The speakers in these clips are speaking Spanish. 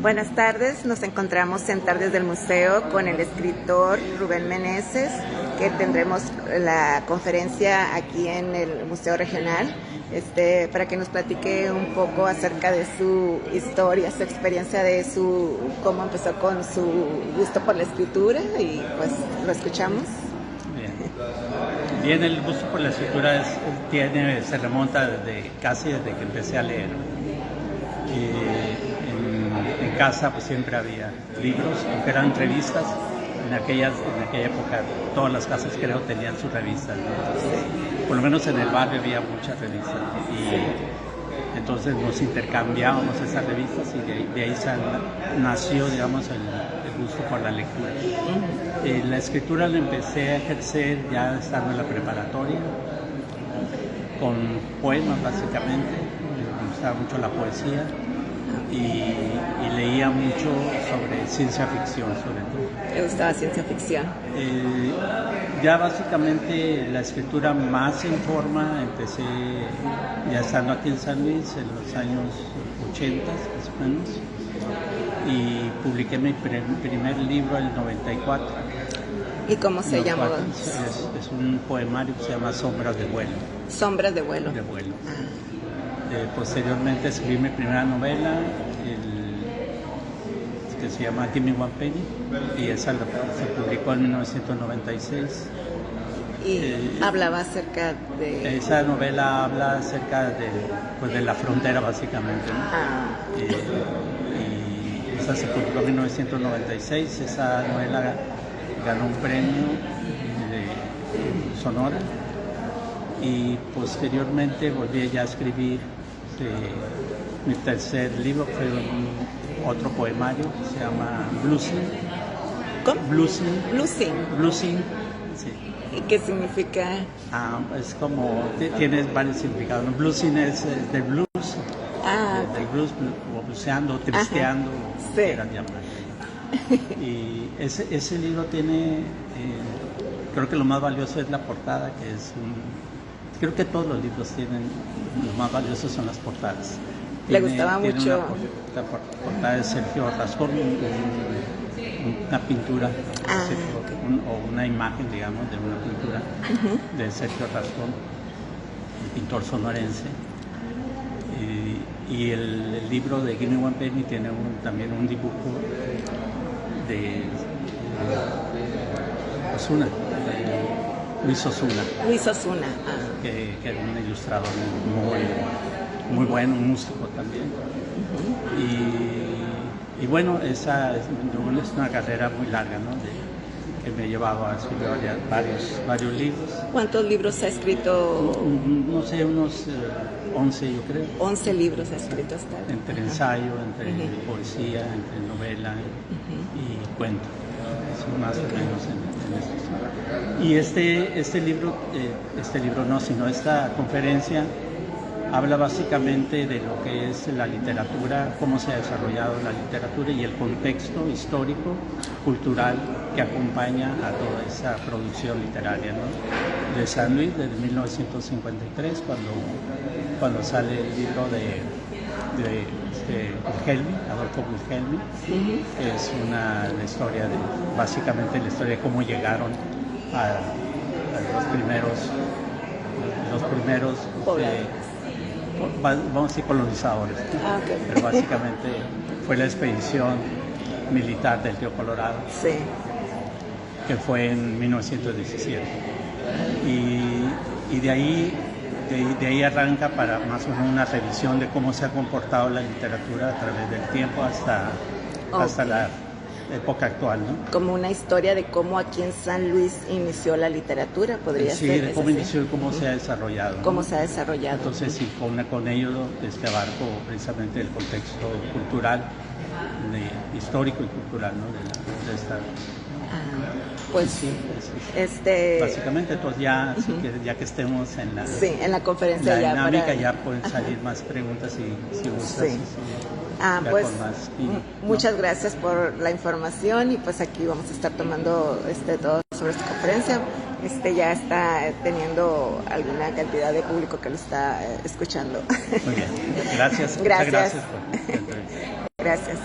Buenas tardes, nos encontramos en Tardes del Museo con el escritor Rubén Meneses, que tendremos la conferencia aquí en el Museo Regional, para que nos platique un poco acerca de su historia, su experiencia de cómo empezó con su gusto por la escritura, y pues lo escuchamos. Bien, el gusto por la escritura se remonta casi desde que empecé a leer. En casa pues siempre había libros, aunque eran revistas. En aquella época todas las casas creo tenían sus revistas, ¿no? Entonces, por lo menos en el barrio había muchas revistas, y entonces nos intercambiábamos esas revistas, y de ahí nació, digamos, el gusto por la lectura. La escritura la empecé a ejercer ya estando en la preparatoria, con poemas básicamente. Me gustaba mucho la poesía y leía mucho sobre ciencia ficción, sobre todo. ¿Te gustaba ciencia ficción? Ya básicamente la escritura más en forma empecé ya estando aquí en San Luis en los años 80 más o menos, y publiqué mi primer libro en el 94. ¿Y cómo se llamó? Es un poemario que se llama Sombras de vuelo. Sombras de vuelo. De vuelo. Posteriormente escribí mi primera novela, que se llama Give Me One Penny, y esa se publicó en 1996. ¿Y hablaba acerca de...? Esa novela habla acerca de la frontera, básicamente, ¿no? Y esa se publicó en 1996. Esa novela ganó un premio de Sonora, y posteriormente volví ya a escribir. Mi tercer libro fue otro poemario que se llama Bluesing. ¿Cómo? Bluesing. Bluesing. Sí. ¿Y qué significa? Es como, tiene varios significados, ¿no? Bluesing es del blues. Del blues, o bluseando, tristeando, sí. Quieran llamar. Y ese libro tiene, creo que lo más valioso es la portada, que es creo que todos los libros tienen, lo más valioso son las portadas. Le gustaba mucho. La portada de Sergio Rascón, una pintura, o una imagen, digamos, de una pintura de Sergio Rascón, el pintor sonorense. Y el libro de Give Me One Penny tiene también un dibujo de Osuna, Luis Osuna. Que era un ilustrador muy bueno, un músico también. Y bueno, esa es una carrera muy larga, ¿no? Que me ha llevado a escribir varios libros. ¿Cuántos libros ha escrito? No sé, unos 11, yo creo. 11 libros ha escrito hasta ahora. Entre ensayo, entre poesía, entre novela y cuento. Es más o menos en esto. Y esta conferencia habla básicamente de lo que es la literatura, cómo se ha desarrollado la literatura y el contexto histórico, cultural que acompaña a toda esa producción literaria, ¿no? De San Luis, desde 1953, cuando sale el libro de Wilhelmy, Adolfo Wilhelmy, que es básicamente la historia de cómo llegaron a los primeros vamos a decir colonizadores, okay. Pero básicamente fue la expedición militar del Río Colorado, sí, que fue en 1917, y de ahí arranca para más o menos una revisión de cómo se ha comportado la literatura a través del tiempo hasta la época actual, ¿no? Como una historia de cómo aquí en San Luis inició la literatura, podría ser. Sí, de cómo inició y cómo se ha desarrollado. Cómo se ha desarrollado. Entonces, sí, con ello abarco precisamente el contexto cultural, histórico y cultural, ¿no? de esta... Pues sí, básicamente, entonces ya que estemos en la conferencia, la dinámica, ya pueden salir más preguntas si gustas. Sí. Pues muchas gracias por la información, y pues aquí vamos a estar tomando todo sobre esta conferencia. Ya está teniendo alguna cantidad de público que lo está escuchando. Muy bien, gracias. Gracias. Muchas gracias por la entrevista. Gracias.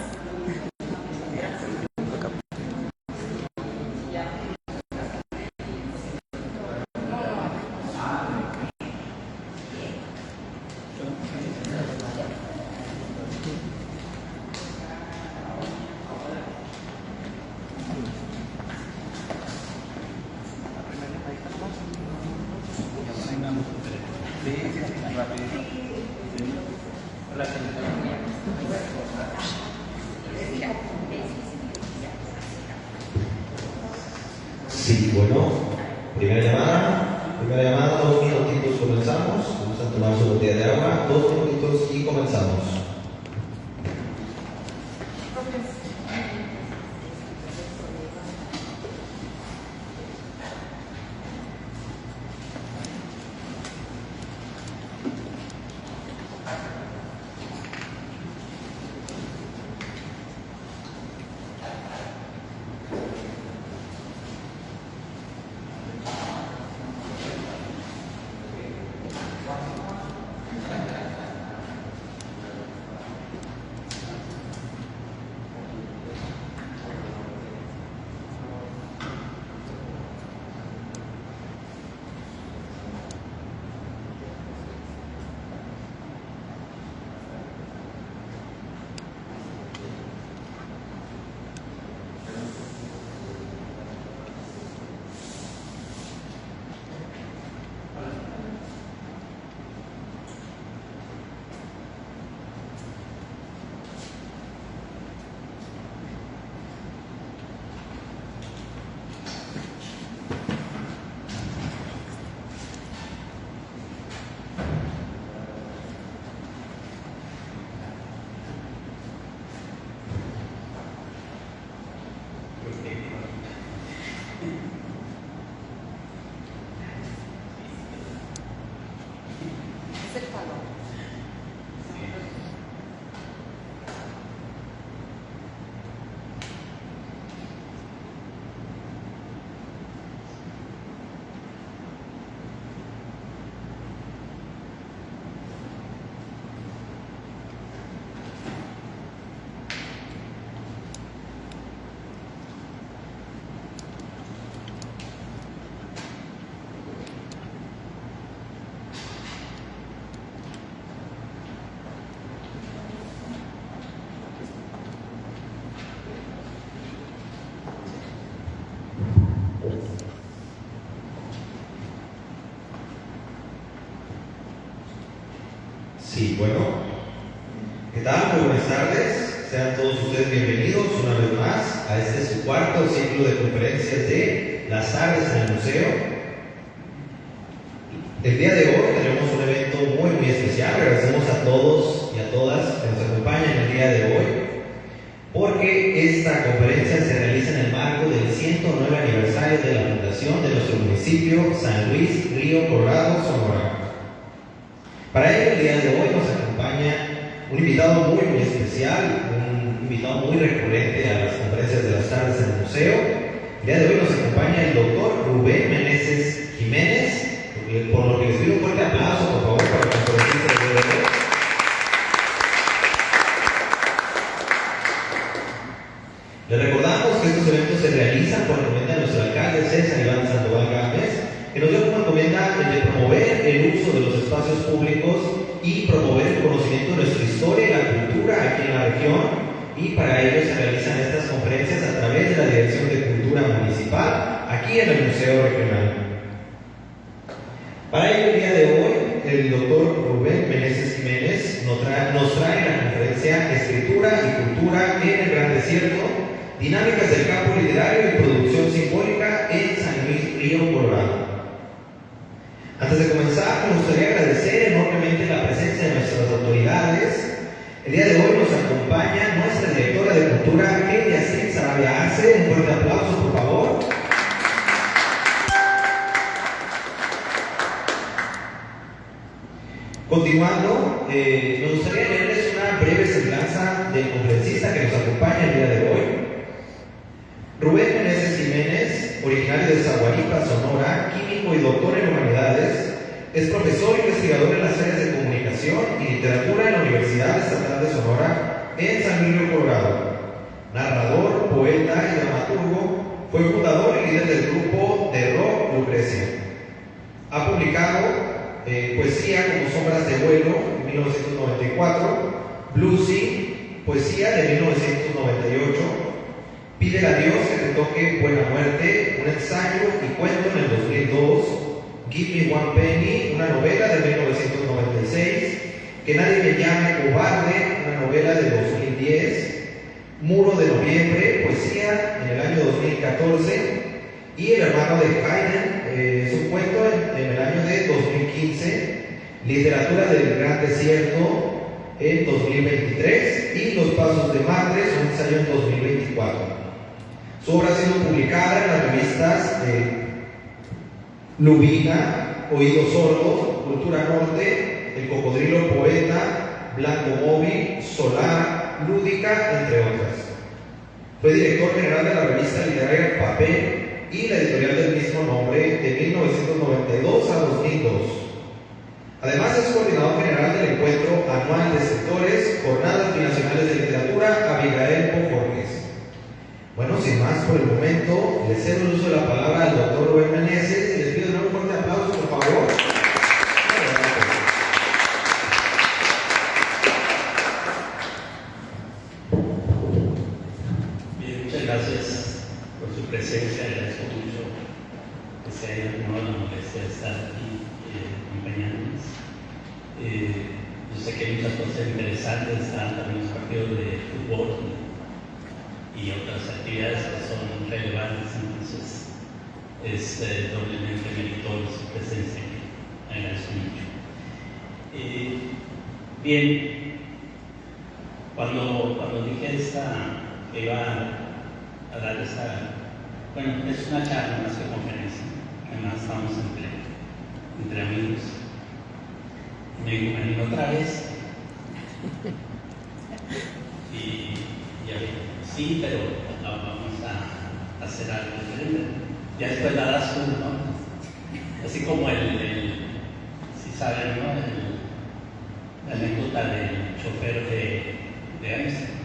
Sí, bueno, primera llamada, 2 minutitos comenzamos. Vamos a tomar su botella de agua, 2 minutitos y comenzamos. Sí, bueno, ¿qué tal? Muy buenas tardes. Sean todos ustedes bienvenidos una vez más a este su cuarto ciclo de conferencias de Las Artes en el Museo. El día de hoy tenemos un evento muy especial. Agradecemos a todos y a todas que nos acompañan el día de hoy, porque esta conferencia se realiza en el marco del 109 aniversario de la fundación de nuestro municipio San Luis Río Colorado, Sonora. Para ello, el día de hoy nos acompaña un invitado muy especial, un invitado muy recurrente a las conferencias de las tardes en el museo. El día de hoy nos acompaña el doctor Rubén Meneses Jiménez, por lo que les pido un fuerte aplauso, por favor, para el conferencista del día de hoy. Les recordamos que estos eventos se realizan por encomienda de nuestro alcalde César Iván Sandoval Gámez, que nos dio como encomienda el de promover el uso de los espacios públicos y promover el conocimiento de nuestra historia y la cultura aquí en la región, y para ello se realizan estas conferencias a través de la Dirección de Cultura Municipal aquí en el Museo Regional. Para ello, el día de hoy, el doctor Rubén Meneses Jiménez nos trae la conferencia Escritura y Cultura en el Gran Desierto, dinámicas del campo literario y producción simbólica en San Luis Río Colorado. Antes de comenzar, me gustaría agradecer enormemente la presencia de nuestras autoridades. El día de hoy nos acompaña nuestra directora de Cultura, Kelia Astrid Sarabia Arce. Un fuerte aplauso, por favor. Continuando, me gustaría leerles una breve semblanza del conferencista que nos acompaña el día de hoy. Rubén Meneses Jiménez, originario de Zaguaripa, Sonora, químico y doctor en humanidades, es profesor e investigador en las áreas de comunicación y literatura en la Universidad Estatal de Sonora en San Luis Río Colorado. Narrador, poeta y dramaturgo, fue fundador y líder del grupo de rock Lucrecia. Ha publicado poesía como Sombras de Vuelo en 1994, Bluesy, poesía de 1998, Pídele a Dios que te toque Buena Muerte, un ensayo y cuento en el 2002, Give Me One Penny, una novela de 1996, Que nadie me llame cobarde, una novela de 2010, Muro de Noviembre, poesía en el año 2014, y El hermano de Haydn, es un cuento en el año de 2015, Literatura del Gran Desierto en 2023 y Los Pasos de Marte, un ensayo en 2024. Su obra ha sido publicada en las revistas Lubina, Oído Sordo, Cultura Norte, El Cocodrilo Poeta, Blanco Móvil, Solar, Lúdica, entre otras. Fue director general de la revista literaria Papel y la editorial del mismo nombre de 1992 a 2002. Además es coordinador general del Encuentro Anual de Escritores, Jornadas Binacionales de Literatura, Abigail Poforques. Bueno, sin más por el momento, le cedo el uso de la palabra al doctor Rubén Meneses y les pido un fuerte aplauso, por favor. Bien, muchas gracias por su presencia, agradezco mucho que se haya tomado la molestia de estar aquí acompañándonos. Yo sé que hay muchas cosas interesantes, están también los partidos de fútbol y otras actividades que son relevantes, entonces es doblemente meritorio su presencia aquí. Agradezco mucho. Bien, cuando dije que iba a dar bueno, es una charla más que conferencia, además estamos entre amigos. Me animo otra vez y ya vi, sí, pero vamos a hacer algo diferente. Ya después la das tú, ¿no? Así como si saben, ¿no? La anécdota del chofer de Einstein.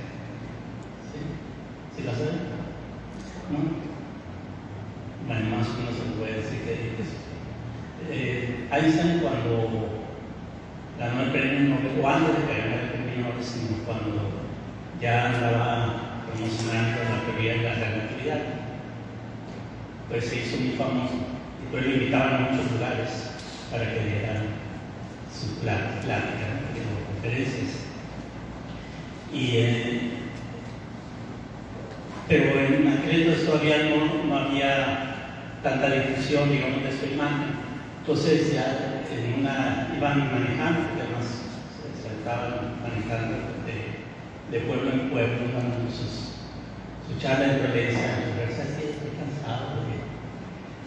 ¿Sí lo saben? ¿No? Bueno, más o menos se puede decir que Einstein, cuando ganó el premio Nobel, o antes de que ganara el premio Nobel, sino cuando ya andaba promocionando la teoría de la relatividad, pues se hizo muy famoso y pues lo invitaban a muchos lugares para que diera su plática, o conferencias. Pero en aquel entonces todavía no había tanta difusión, digamos, de su imagen. Entonces ya iban manejando, porque además se estaban manejando de pueblo en pueblo, dando su charla de violencia. Estoy cansado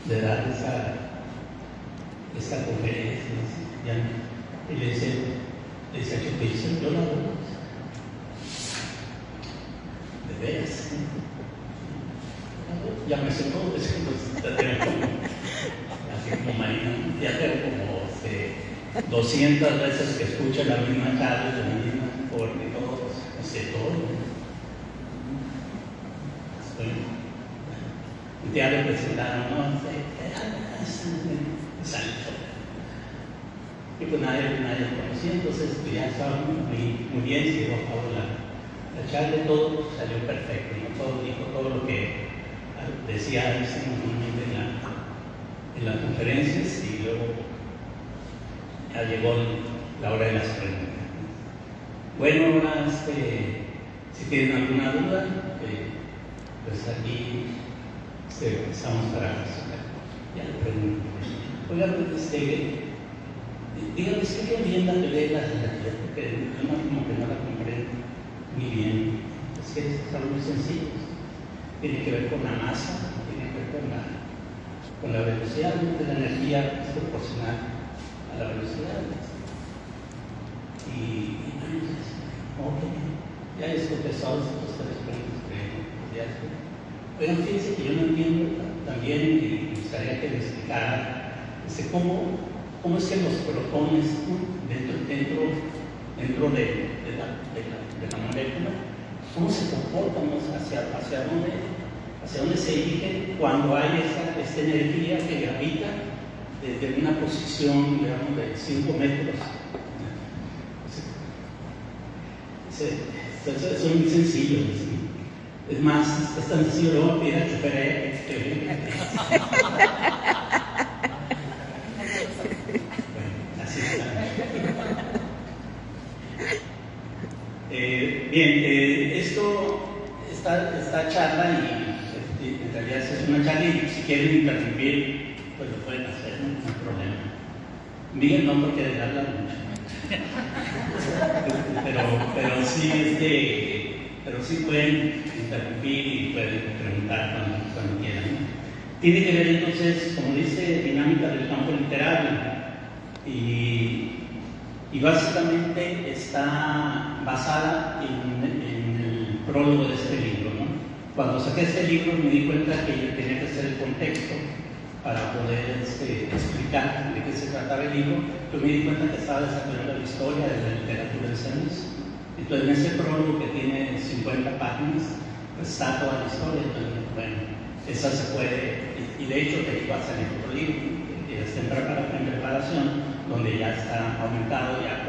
de dar esta conferencia. Y le decía, yo la doy. De veras. Ya me sé todo, así como Marina, ya tengo como 200 veces que escucho la misma charla, la misma forma y todo, no sé todo. Un día le presentaron, ¿no? Y pues nadie lo conocía, entonces ya estaba muy bien, se llevó a cabo la charla, todo salió perfecto, ¿no? Todo dijo todo lo que decía normalmente en las conferencias, y luego ya llegó la hora de las preguntas. Bueno, ahora si tienen alguna duda, pues aquí estamos para resolver. Ya le pregunto. Oiga, dígame, expliquen bien la teoría de la relatividad, porque yo como que no la comprendo muy bien. Es que es algo muy sencillo. Tiene que ver con la masa, tiene que ver con la velocidad de la energía, es proporcional a la velocidad. Y ya es contestado estos 3 preguntas que oigan, fíjense que yo no entiendo también, y me gustaría que me explicara cómo es que los protones dentro de la molécula, cómo se comportan, hacia dónde se dirigen cuando hay esta energía que gravita desde una posición, digamos, de 5 metros. Eso es muy sencillo. Es más, es tan sencillo, le voy a pedir al chofer así está. Bien, esta charla y en realidad es una charla y si quieren interrumpir, pues lo pueden hacer, no hay problema. Miguel no, porque de hablar mucho. pero sí pueden interrumpir y pueden preguntar cuando quieran, ¿no? Tiene que ver entonces, como dice, dinámica del campo literario y básicamente está basada en el prólogo de este libro, ¿no? Cuando saqué este libro me di cuenta que tenía que ser el contexto para poder explicar de qué se trataba el libro. Yo me di cuenta que estaba desarrollando la historia de la literatura de San Luis. Entonces, en ese prólogo que tiene 50 páginas, pues está toda la historia. Entonces, bueno, esa se puede, y de hecho te iba a salir otro libro, que está en preparación, donde ya está aumentado, ya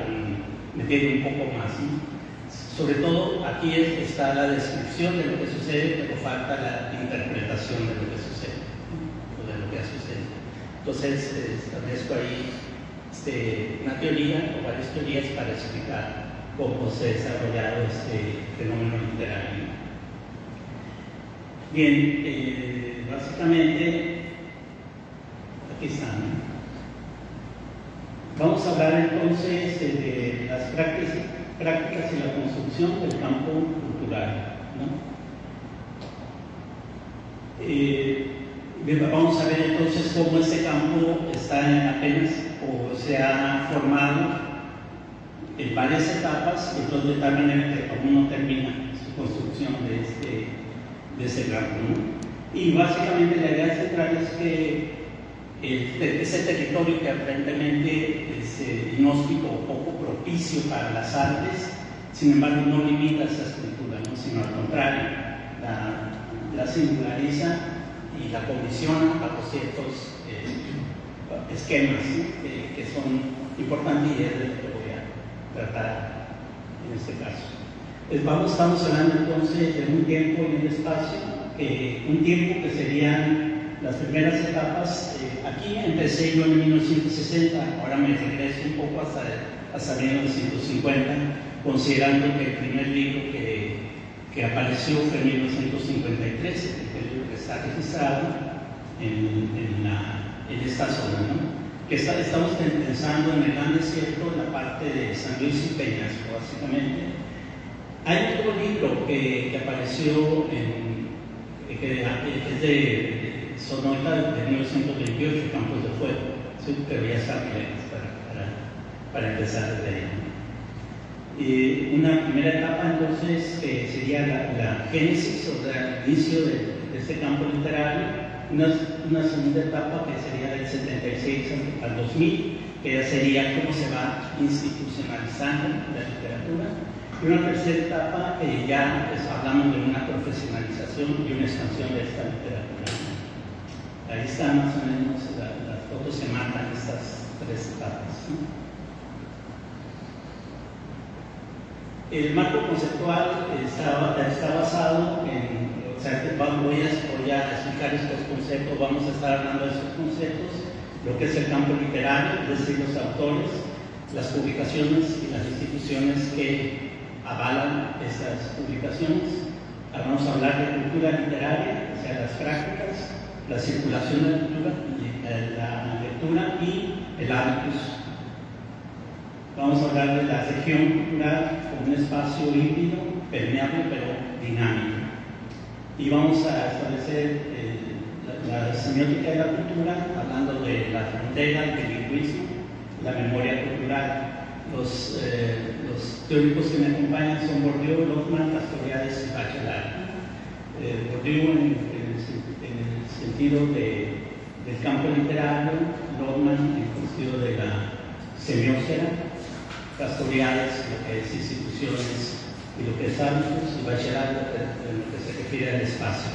metiendo un poco más, ¿no? Sobre todo aquí está la descripción de lo que sucede, pero falta la interpretación de lo que sucede, ¿no? O de lo que ha sucedido. Entonces, establezco ahí una teoría o varias teorías para explicar cómo se ha desarrollado este fenómeno literario. Bien, básicamente, aquí están, ¿no? Vamos a hablar entonces de las prácticas y la construcción del campo cultural, ¿no? Vamos a ver entonces cómo este campo está apenas o se ha formado en varias etapas, entonces de tal manera que aún no termina su construcción de ese campo, ¿no? Y básicamente la idea central es que ese territorio que aparentemente es inhóspito o poco propicio para las artes, sin embargo no limita esa escritura, ¿no? Sino al contrario, la singulariza y la condiciona bajo ciertos esquemas, ¿no? que son importantes y es de lo que voy a tratar en este caso. Estamos hablando entonces de un tiempo y un espacio, un tiempo que serían las primeras etapas. Aquí empecé yo en 1960, ahora me regreso un poco hasta 1950, considerando que el primer libro que apareció fue en 1953, el libro que está registrado en esta zona, ¿no? Que estamos pensando en el gran desierto, en la parte de San Luis y Peñasco, básicamente. Hay otro libro que apareció que es de Sonora de 1928, Campos de Fuego, ¿sí? Pero ya está bien para empezar desde ahí. Y una primera etapa entonces sería la génesis o el inicio de este campo literario, una segunda etapa que sería del 76 al 2000, que ya sería cómo se va institucionalizando la literatura, y una tercera etapa que ya hablamos de una profesionalización y una expansión de esta literatura. Ahí están más o menos, las fotos se marcan estas tres etapas, ¿no? El marco conceptual está basado en, o sea, voy a explicar estos conceptos, vamos a estar hablando de estos conceptos, lo que es el campo literario, es decir, los autores, las publicaciones y las instituciones que avalan estas publicaciones. Ahora vamos a hablar de cultura literaria, o sea, las prácticas, la circulación de la lectura y el hábitus. Vamos a hablar de la región cultural como un espacio híbrido, permeable pero dinámico. Y vamos a establecer la semiótica de la cultura, hablando de la frontera, el bilingüismo, la memoria cultural. Los teóricos que me acompañan son Bourdieu, Lotman, Castoriadis y Bachelard. Bourdieu en el sentido del campo literario, Lotman en el sentido de la semiósfera, Castoriadis lo que es instituciones y lo que es hábitos, y Bachelard lo que se refiere al espacio.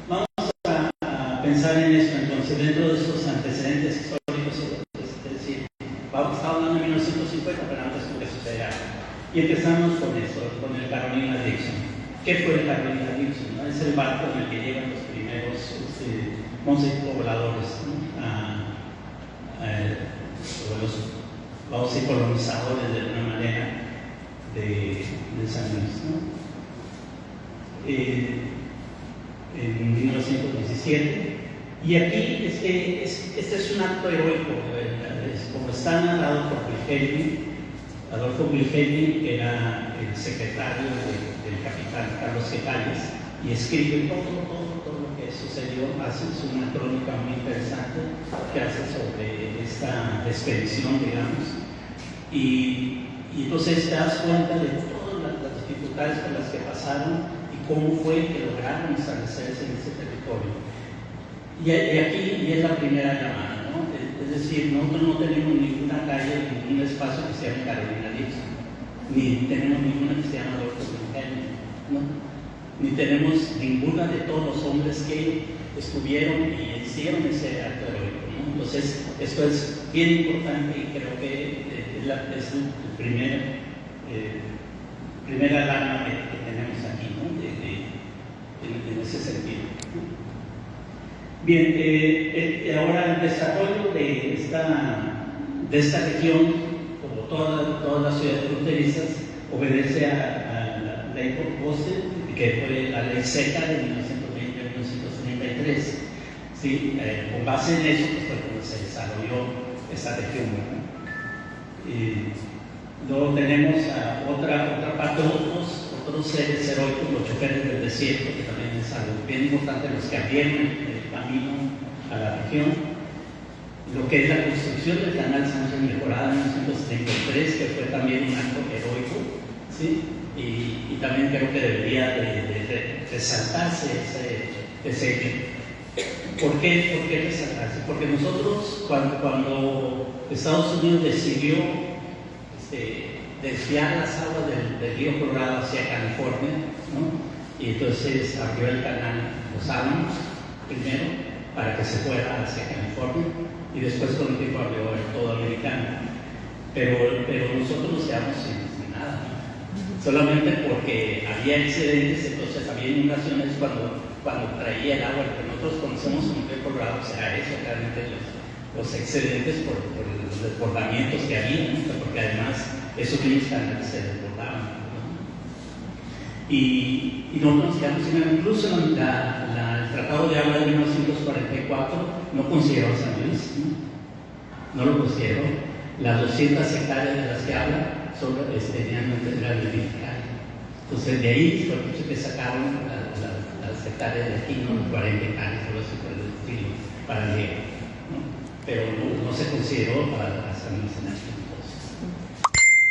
Vamos a pensar en esto entonces, dentro de estos antecedentes históricos, es decir, estamos hablando de 1950, pero antes tuvo que suceder algo. Y empezamos con esto, con el Carolina Dixon. ¿Qué fue el Carolina Dixon? ¿No? Es el barco en el que llegan los primeros pobladores, ¿no? Los colonizadores de alguna manera de San Luis, ¿no? en 1917. Y aquí este es un acto heroico, como está narrado por Wilhelm, Adolfo Wilhelm, que era el secretario del capitán Carlos Quetales, y escribe todo lo que sucedió. Hace una crónica muy interesante que hace sobre esta expedición, digamos, y entonces te das cuenta de todas las dificultades por las que pasaron y cómo fue que lograron establecerse en ese territorio. Y aquí es la primera llamada, ¿no? Es decir, nosotros no tenemos ninguna calle, ningún espacio que se llame Carolina Dixon, ni tenemos ninguna que se llame Adolfo Wilhelm, ¿no? Ni tenemos ninguna de todos los hombres que estuvieron y hicieron ese acto heroico, ¿no? Entonces, esto es bien importante y creo que es el primera alarma que tenemos aquí, ¿no? En ese sentido. Bien, ahora el desarrollo de esta región, como todas las ciudades fronterizas, obedece a la ley Poste, que fue la ley seca de 1920-1933. ¿Sí? Con base en eso, pues, fue cuando se desarrolló esta región, ¿no? Luego tenemos otra parte, otros seres heroicos, los choferes del desierto, que también es algo bien importante, los que abrieron el camino a la región. Lo que es la construcción del canal Sánchez Mejorada en 1973, que fue también un acto heroico, ¿sí? Y también creo que debería de resaltarse ese hecho. ¿Por qué resaltarse? Porque nosotros, cuando Estados Unidos decidió desviar las aguas del río Colorado hacia California, ¿no? Y entonces abrió el canal Los Álamos primero para que se fuera hacia California y después con el tiempo abrió el todo americano. Pero nosotros nos quedamos sin nada, ¿no? Solamente porque había excedentes. Entonces había inundaciones cuando traía el agua. Lo que nosotros conocemos como río Colorado será eso, realmente los excedentes por los desbordamientos que había, ¿no? Porque además esos mismos canales se desbordaban, ¿no? Y nosotros nos quedamos sin agua. Incluso el Tratado de Agua de 1944 no consideró a San Luis, no lo consideró. Las 200 hectáreas de las que habla solo tenían un terreno edificado. Entonces de ahí fue que sacaron las hectáreas de aquí, ¿no? 40 hectáreas, solo así por el estilo, para el riego, ¿no? Pero no se consideró para San Luis en aquel entonces.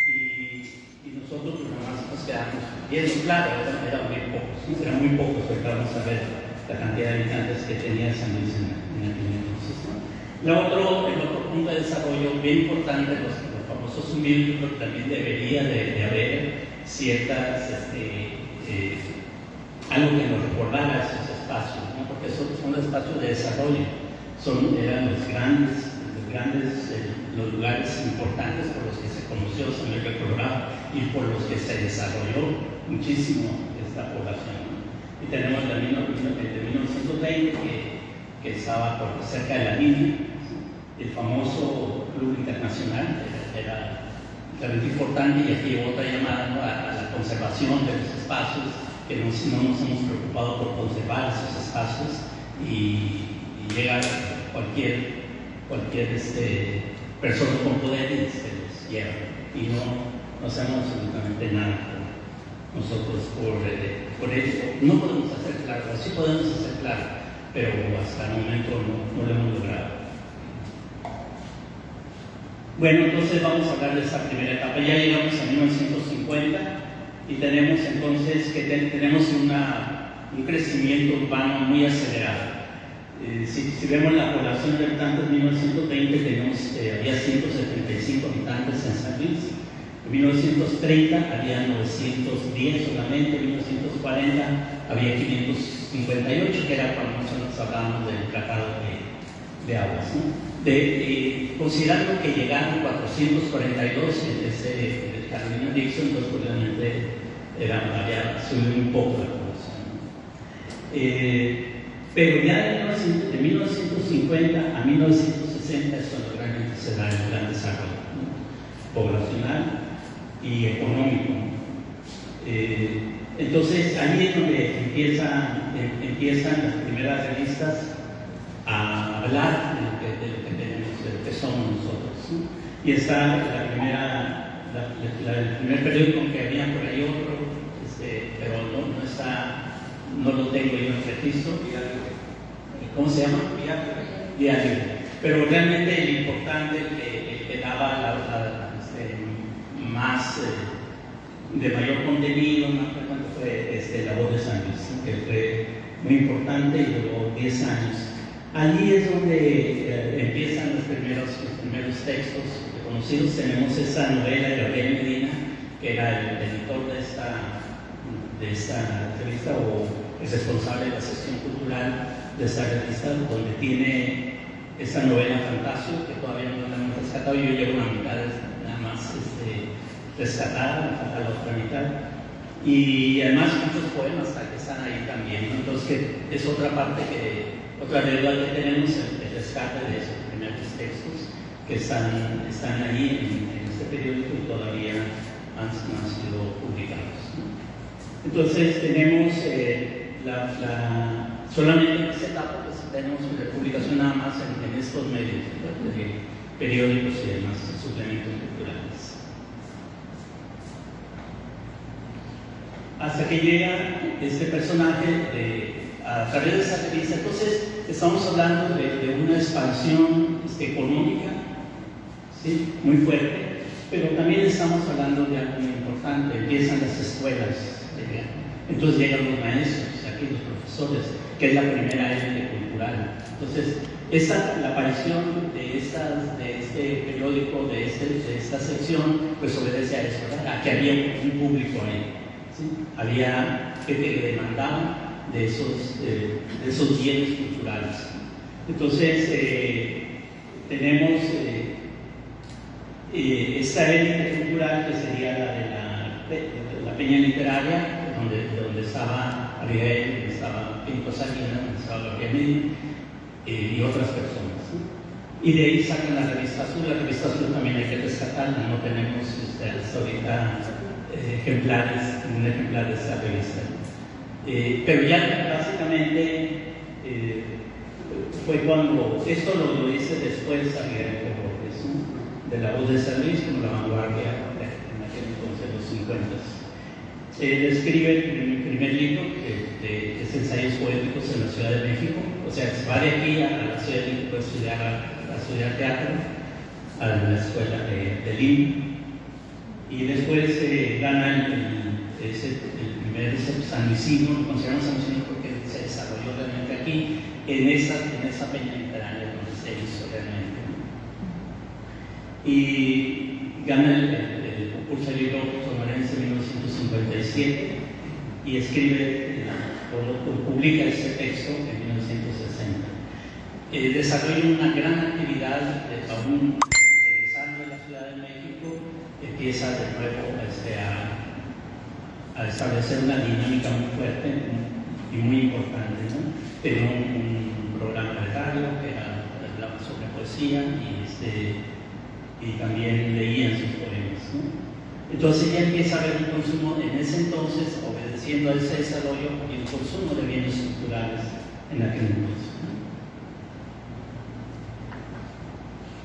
Y nosotros nada más nos quedamos viendo, claro, eran muy pocos, ¿no? Eran muy pocos, porque vamos a ver la cantidad de habitantes que tenía San Luis en aquel entonces, ¿no? El otro punto de desarrollo bien importante, los famosos humildes, pero también debería de haber ciertas, algo que nos recordara esos espacios, ¿no? Porque son espacios de desarrollo, eran los lugares importantes por los que se conoció San Luis del Colorado y por los que se desarrolló muchísimo esta población, ¿no? Y tenemos el de 1920 que estaba cerca de la línea, el famoso Club Internacional, era realmente importante. Y aquí otra llamada, ¿no? a la conservación de los espacios, que no nos hemos preocupado por conservar esos espacios, y llega cualquier persona con poder y se los lleva, y no hacemos absolutamente nada nosotros por ello. No podemos hacer claro, sí podemos hacer claro, pero hasta el momento no lo hemos logrado. Bueno, entonces vamos a hablar de esta primera etapa. Ya llegamos a 1950 y tenemos entonces que tenemos un crecimiento urbano muy acelerado. Si vemos la población de habitantes en 1920, había 175 habitantes en San Luis. En 1930 había 910 solamente. En 1940 había 558, que era cuando nosotros hablábamos del tratado de aguas, ¿no? Considerando que llegaron 442 desde Carolina Dixon, entonces probablemente había subido un poco la población, ¿no? Pero ya de 1950 a 1960 es cuando realmente se da el gran desarrollo, ¿no? Poblacional y económico. Entonces ahí es donde empiezan las primeras revistas a hablar de lo que tenemos, de lo que somos nosotros, ¿sí? Y está el primer periódico que había por ahí otro, pero no lo tengo yo en registro. ¿Cómo se llama? Diario. Pero realmente el importante, el que daba más de mayor contenido, más frecuente, fue La Voz de San Luis, ¿sí? Que fue muy importante y duró 10 años. Allí es donde empiezan los primeros textos reconocidos. Tenemos esa novela de Gabriel Medina, que era el editor de esta revista, o es responsable de la sección cultural de esta revista, donde tiene esa novela Fantasio, que todavía no la hemos rescatado. Yo llevo una mitad nada más rescatada, me falta la otra mitad. Y además muchos poemas que están ahí también, ¿no? Entonces, es otra parte otra deuda que tenemos, el rescate de esos primeros textos que están ahí en este periódico y todavía no han sido publicados, ¿no? Entonces tenemos solamente en esta etapa pues, tenemos publicación nada más en estos medios, ¿no? De periódicos y demás suplementos culturales. Hasta que llega este personaje a través de esa revista. Entonces estamos hablando de una expansión económica, ¿sí? Muy fuerte, pero también estamos hablando de algo muy importante. Empiezan las escuelas, entonces llegan los maestros, aquí los profesores, que es la primera élite cultural. Entonces la aparición de este periódico, de esta sección, pues obedece a eso, ¿verdad? A que había un público ahí, ¿sí? Había gente que demandaba de esos bienes culturales. Entonces tenemos esta élite cultural, que sería la de la Peña Literaria, donde estaba Ariel, donde estaba Pinto Salinas, donde estaba Gabriel Medina y otras personas, ¿sí? Y de ahí sacan la revista Azul. La revista Azul también hay que rescatarla, no tenemos hasta ahorita un ejemplar de esta revista. Pero ya básicamente fue cuando, esto lo dice después Ariel Borges, ¿no? De La Voz de San Luis, como la vanguardia en aquel entonces, los 50. Él escribe el primer libro, que es Ensayos Poéticos en la Ciudad de México. O sea, se va de aquí a la Ciudad de México a estudiar teatro, a la escuela de Lima. Y después gana el primer San Luisino, lo consideramos San Luisino porque se desarrolló realmente aquí, en esa Peña Literaria donde se hizo realmente, ¿no? Y gana el concurso de libro sonorense en 1957 y escribe, publica ese texto en 1960. Desarrolla una gran actividad, aún regresando a la Ciudad de México, empieza de nuevo a establecer una dinámica muy fuerte y muy importante, ¿no? Tenía un programa de radio que hablaba sobre poesía y también leían sus poemas, ¿no? Entonces ya empieza a haber un consumo en ese entonces, obedeciendo a ese desarrollo, y el consumo de bienes culturales en aquel entonces, ¿no?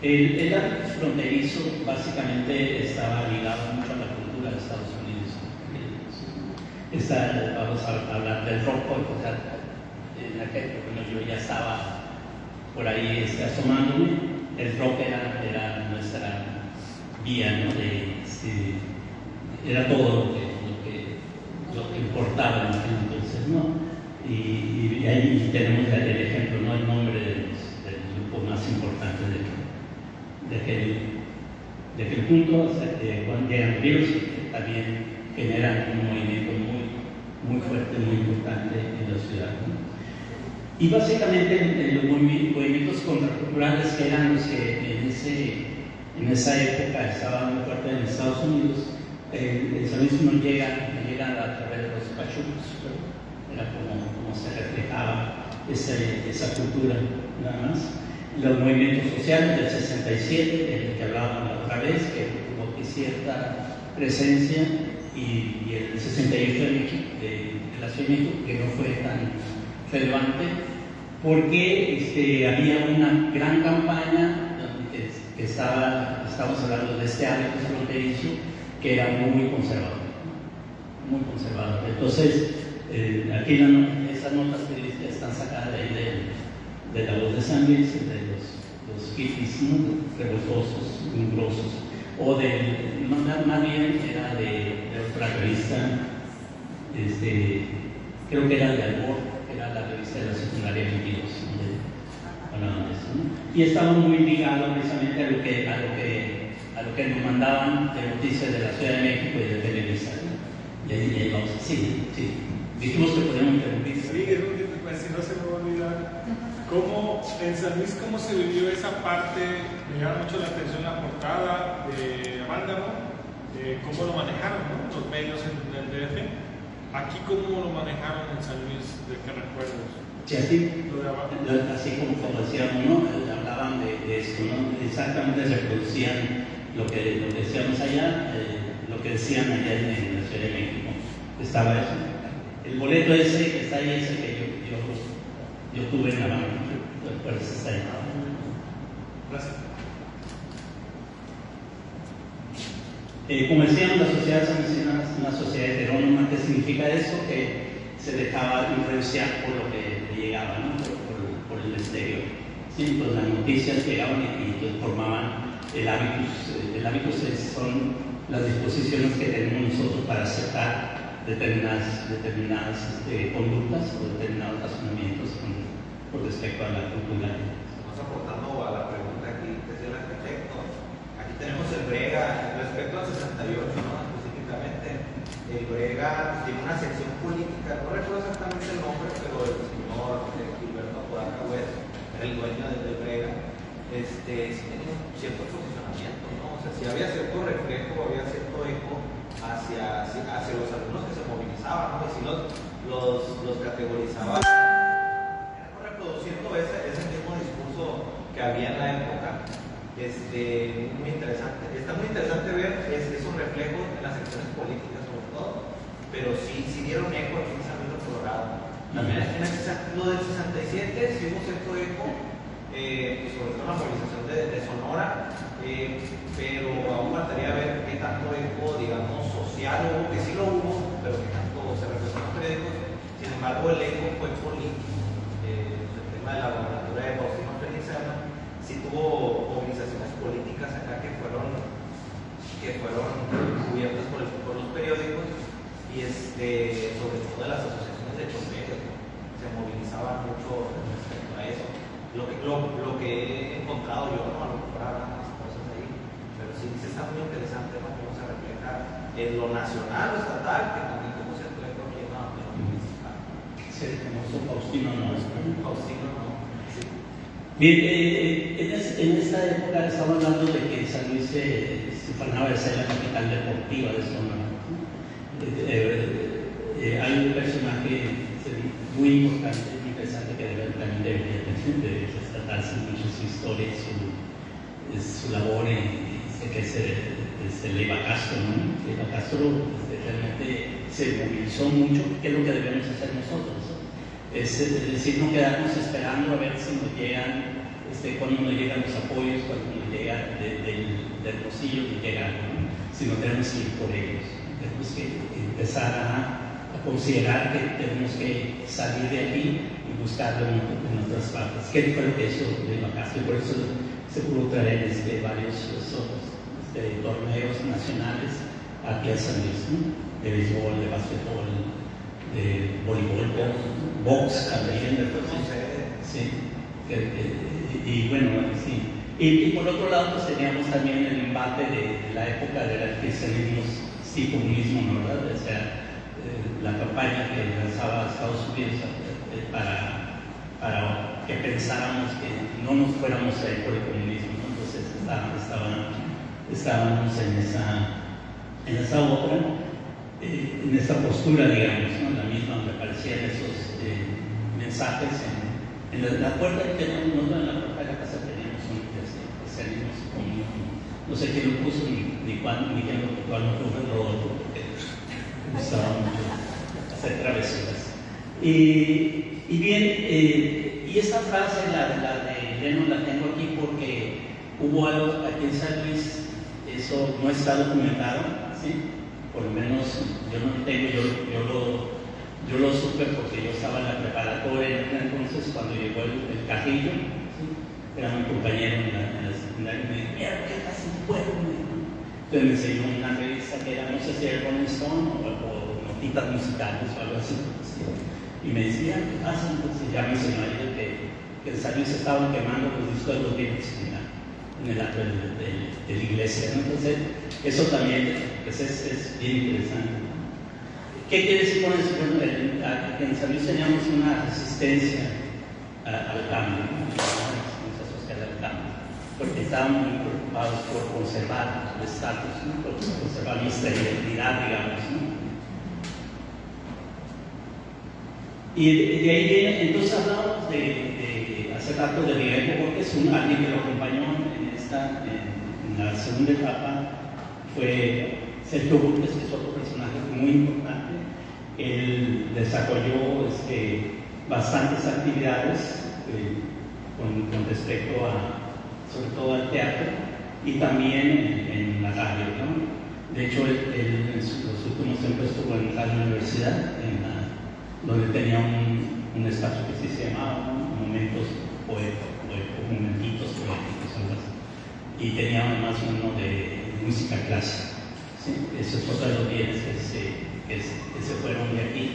El arte fronterizo básicamente estaba ligado mucho a la cultura de Estados Unidos. Vamos a hablar del rock, en aquel momento yo ya estaba por ahí asomándome. El rock era nuestra vía, ¿no? Era todo lo que importaba en aquel entonces, ¿no? Y ahí tenemos el ejemplo, ¿no? El nombre del grupo más importante de aquel punto, Juan Diego Ríos, que también generan un movimiento muy fuerte, muy importante en la ciudad, ¿no? Y básicamente los movimientos contraculturales, que eran los que en esa época estaban muy fuertes en Estados Unidos, el salvismo llega a través de los pachucos, ¿no? Era como se reflejaba esa cultura, nada más. Los movimientos sociales del 67, del que hablábamos la otra vez, que tuvo cierta presencia, y el 68 de la Ciudad de México, que no fue tan relevante, porque había una gran campaña que estamos hablando de este hábito fronterizo, que era muy conservador, muy conservador. Entonces, aquí esas notas periodísticas están sacadas de ahí de La Voz de San Luis, de los hippies, ¿no? Revoltosos, mugrosos, o más bien era de otra revista, creo que era de Albor, que era la revista de la secundaria 22, donde hablaban de eso, ¿no? Y estaba muy ligado precisamente a lo que nos mandaban de noticias de la Ciudad de México y de Televisa, ¿no? Y ahí vamos, sí. Dijimos que podíamos interrumpir. Sí, pues, si no se me va a olvidar. En San Luis, cómo se vivió esa parte? Me llama mucho la atención la portada de Avándaro, cómo lo manejaron, ¿no? Los medios en el DF. Aquí, ¿cómo lo manejaron en San Luis? ¿De qué recuerdos? Sí, así como decíamos, ¿no? Hablaban de esto, ¿no? Exactamente reproducían lo que decíamos allá, lo que decían allá en la Ciudad de México. Estaba eso. El boleto ese que está ahí es el que yo tuve en la mano, por eso está ahí. Gracias. Como decíamos, la sociedad sanluisina es una sociedad heterónoma. ¿Qué significa eso? Que se dejaba influenciar por lo que le llegaba, ¿no? por el exterior. Sí, pues las noticias llegaban y formaban el hábitus. El hábitus son las disposiciones que tenemos nosotros para aceptar determinadas conductas o determinados razonamientos con respecto a la cultura. Estamos aportando a la pregunta aquí que es el arquitecto. Aquí tenemos el Brega respecto al 68, ¿no? Específicamente. El Brega tiene una sección política, no recuerdo exactamente el nombre, pero el señor Gilberto Apodaca Hues era el dueño del Brega. Sí tenía un cierto posicionamiento, ¿no? O sea, si había cierto reflejo, había cierto eco hacia los alumnos que se movilizaban, ¿no? Y si los categorizaban, reproduciendo ese mismo discurso que había en la época. Muy interesante. Está muy interesante ver esos reflejos en las secciones políticas sobre todo, pero sí dieron eco aquí en San Luis Colorado. También lo del 67 sí hubo cierto eco, sobre todo en la movilización de Sonora, pero aún faltaría ver qué tanto eco, digamos, social hubo, que sí lo hubo, pero que tanto se reflejó en los periódicos. Sin embargo, el eco fue político. El tema de la gobernatura de Faustino Feliciano sí tuvo movilizaciones políticas acá que fueron cubiertas por los periódicos y sobre todo de las asociaciones de choferes, ¿no? Se movilizaban mucho respecto a eso. Lo que he encontrado yo, ¿no? A lo mejor habrá más cosas ahí, pero sí está muy interesante, ¿no? Cómo se refleja en lo nacional o estatal, que también cómo se refleja aquí en lo municipal. Sí, como Faustino no. Faustino no. Sí. Bien, en esta época estamos hablando de que San Luis se fanaba de ser la capital deportiva de Sonora. Hay un personaje muy importante, muy interesante, que también debería rescatarse mucho su historia y su labor, que es Leiva Castro, ¿no? Leiva Castro realmente se movilizó mucho, que es lo que debemos hacer nosotros, ¿no? Es decir, no quedarnos esperando a ver si nos llegan, cuando nos llegan los apoyos, cuando nos llega del bolsillo, nos llega algo, ¿no? Sino tenemos que ir por ellos, tenemos que empezar a considerar que tenemos que salir de aquí y buscarlo en otras partes. ¿Qué fue lo que hizo Leiva Castro? Por eso se pudo traer varios torneos nacionales aquí a San Luis, ¿no? De béisbol, de básquetbol, de voleibol, box también. Sí. Y bueno, sí. Y por otro lado, pues teníamos también el embate de la época del cristianismo sí comunismo, ¿no? ¿Verdad? O sea, la campaña que lanzaba Estados Unidos para que pensáramos que no nos fuéramos a ir por el comunismo, ¿no? Entonces estábamos en esa otra, en esa postura, digamos, ¿no? La misma donde aparecían esos mensajes en la puerta que teníamos, en la puerta de la casa teníamos un cristianismo comunismo. No sé quién lo puso ni quién lo puso, a lo mejor fue Rodolfo, porque Y bien, y esta frase, la de Lennon, la tengo aquí porque hubo algo aquí en San Luis, eso no está documentado, ¿sí? Por lo menos yo no lo tengo, yo lo supe porque yo estaba en la preparatoria entonces cuando llegó el Carrillo, ¿sí? Era mi compañero en la secundaria, y me dijo, mira, ¿qué estás en tu pueblo? Entonces me enseñó una revista que era, no sé si era Rolling Stone o notitas musicales o algo así, ¿sí? Y me decía, ¿qué pasa? Entonces ya me enseñó ahí que en San Luis estaban quemando los discos de los Beatles en el acto de la iglesia, ¿no? Entonces, eso también pues es bien interesante. ¿Qué quiere decir con eso? Bueno, en San Luis teníamos una resistencia al cambio, ¿no? Una resistencia social al cambio, porque estábamos muy preocupados por conservar el estatus, ¿no? Por conservar nuestra identidad, digamos, ¿no? Y de ahí viene, entonces hablamos hace rato de Miguel Borges, alguien que lo acompañó en la segunda etapa, fue Sergio Borges, que es otro personaje muy importante. Él desarrolló bastantes actividades con respecto sobre todo al teatro y también en la radio, ¿no? De hecho, él en los últimos tiempos estuvo en Radio Universidad, donde tenía un espacio que se llamaba Momentitos Poéticos, algo así. Y tenía además uno de música clásica. ¿Sí? Eso es otro de los bienes que se fueron de aquí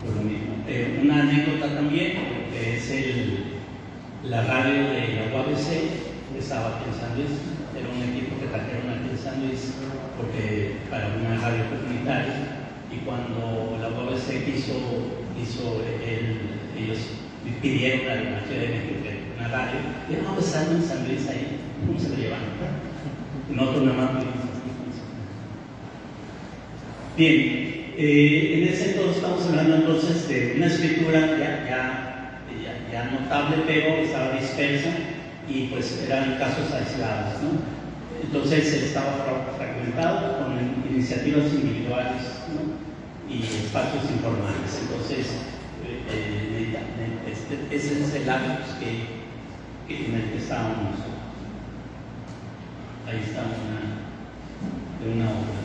por lo mismo. Una anécdota también, que es la radio de la UABC, que estaba aquí en San Luis. Era un equipo que trajeron aquí en San Luis para una radio comunitaria. Y cuando la UABC ellos pidieron a la Ciudad de México una radio, y no, pues están en San Luis ahí, ¿cómo se lo llevan? Nosotros nada más. Bien, en ese entonces estamos hablando entonces de una escritura ya notable, pero estaba dispersa y pues eran casos aislados, ¿no? Entonces estaba fragmentado con iniciativas individuales, ¿no? Y espacios informales. Entonces, ese es el hábito en el que estábamos. Ahí está una obra.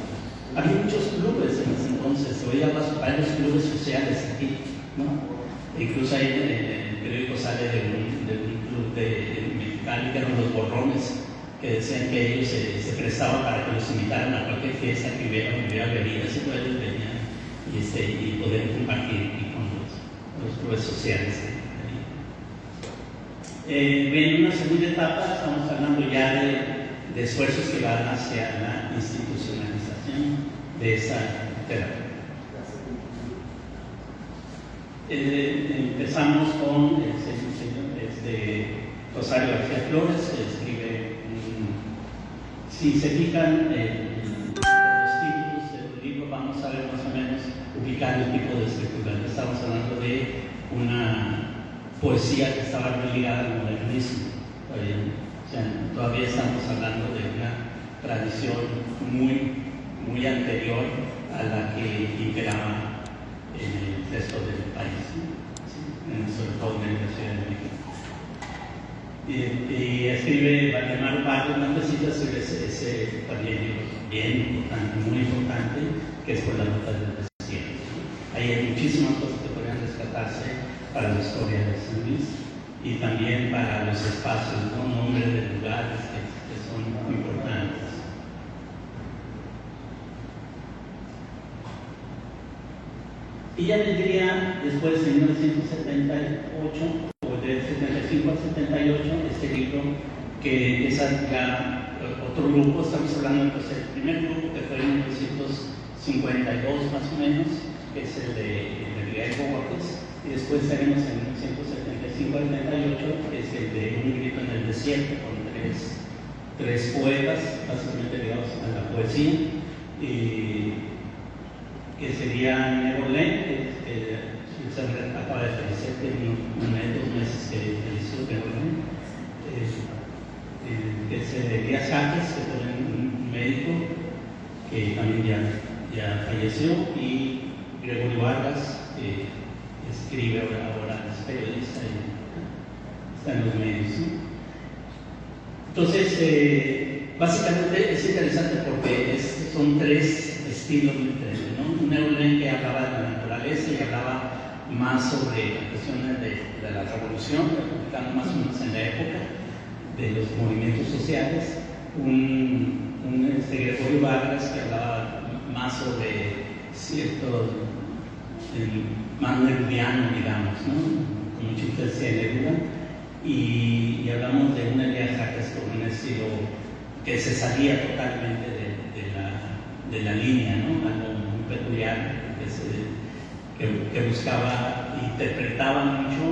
Había muchos clubes en ese entonces, se oía varios clubes sociales aquí, ¿no? Incluso ahí en el periódico sale de un club de Mexicali, que eran los Borrones, que decían que ellos se prestaban para que los invitaran a cualquier fiesta que hubiera bebidas, y todos ellos venían y poder compartir con los clubes sociales. En una segunda etapa estamos hablando ya de esfuerzos que van hacia la institucionalización de esa terapia. Empezamos con Rosario García Flores, que escribe, si se fijan por los títulos del libro, vamos a ver más o menos ubicar el tipo de escritura. Estamos hablando de una poesía que estaba muy ligada al modernismo. O sea, todavía estamos hablando de una tradición muy anterior a la que imperaba en el resto del país, ¿sí? Sobre todo en la Ciudad de México. Y escribe Valdemar Pardo una cosita sobre ese también bien importante, muy importante, que es por la nota del desierto. Ahí hay muchísimas cosas que podrían rescatarse para la historia de San Luis y también para los espacios, ¿no? Nombres de lugares que son muy importantes. Y ya vendría después, en 1978, o de 75 al 78, este libro, que es ya otro grupo. Estamos hablando entonces del primer grupo, que fue en 1952 más o menos, que es el de Miguel Borges, y después tenemos en 1975 al 78, que es el de Un grito en el desierto, con tres poetas, básicamente ligados a la poesía, que sería Neverland, que se acaba de fallecer, tiene 2 meses que falleció Neverland, que es Elías Jaques, que fue un médico que también ya falleció, y Gregorio Vargas, escribe ahora es periodista y está en los medios, ¿no? Entonces, básicamente es interesante porque son tres estilos diferentes, ¿no? Un Eulen que hablaba de la naturaleza y hablaba más sobre las cuestiones de la revolución republicana, más o menos en la época de los movimientos sociales. Un Gregorio Vargas que hablaba más sobre cierto, más nerudiano, digamos, ¿no? Con mucha influencia de Neruda. Y hablamos de una Elías Jaques con un estilo que se salía totalmente de la línea, ¿no? Algo muy peculiar, que buscaba, interpretaba mucho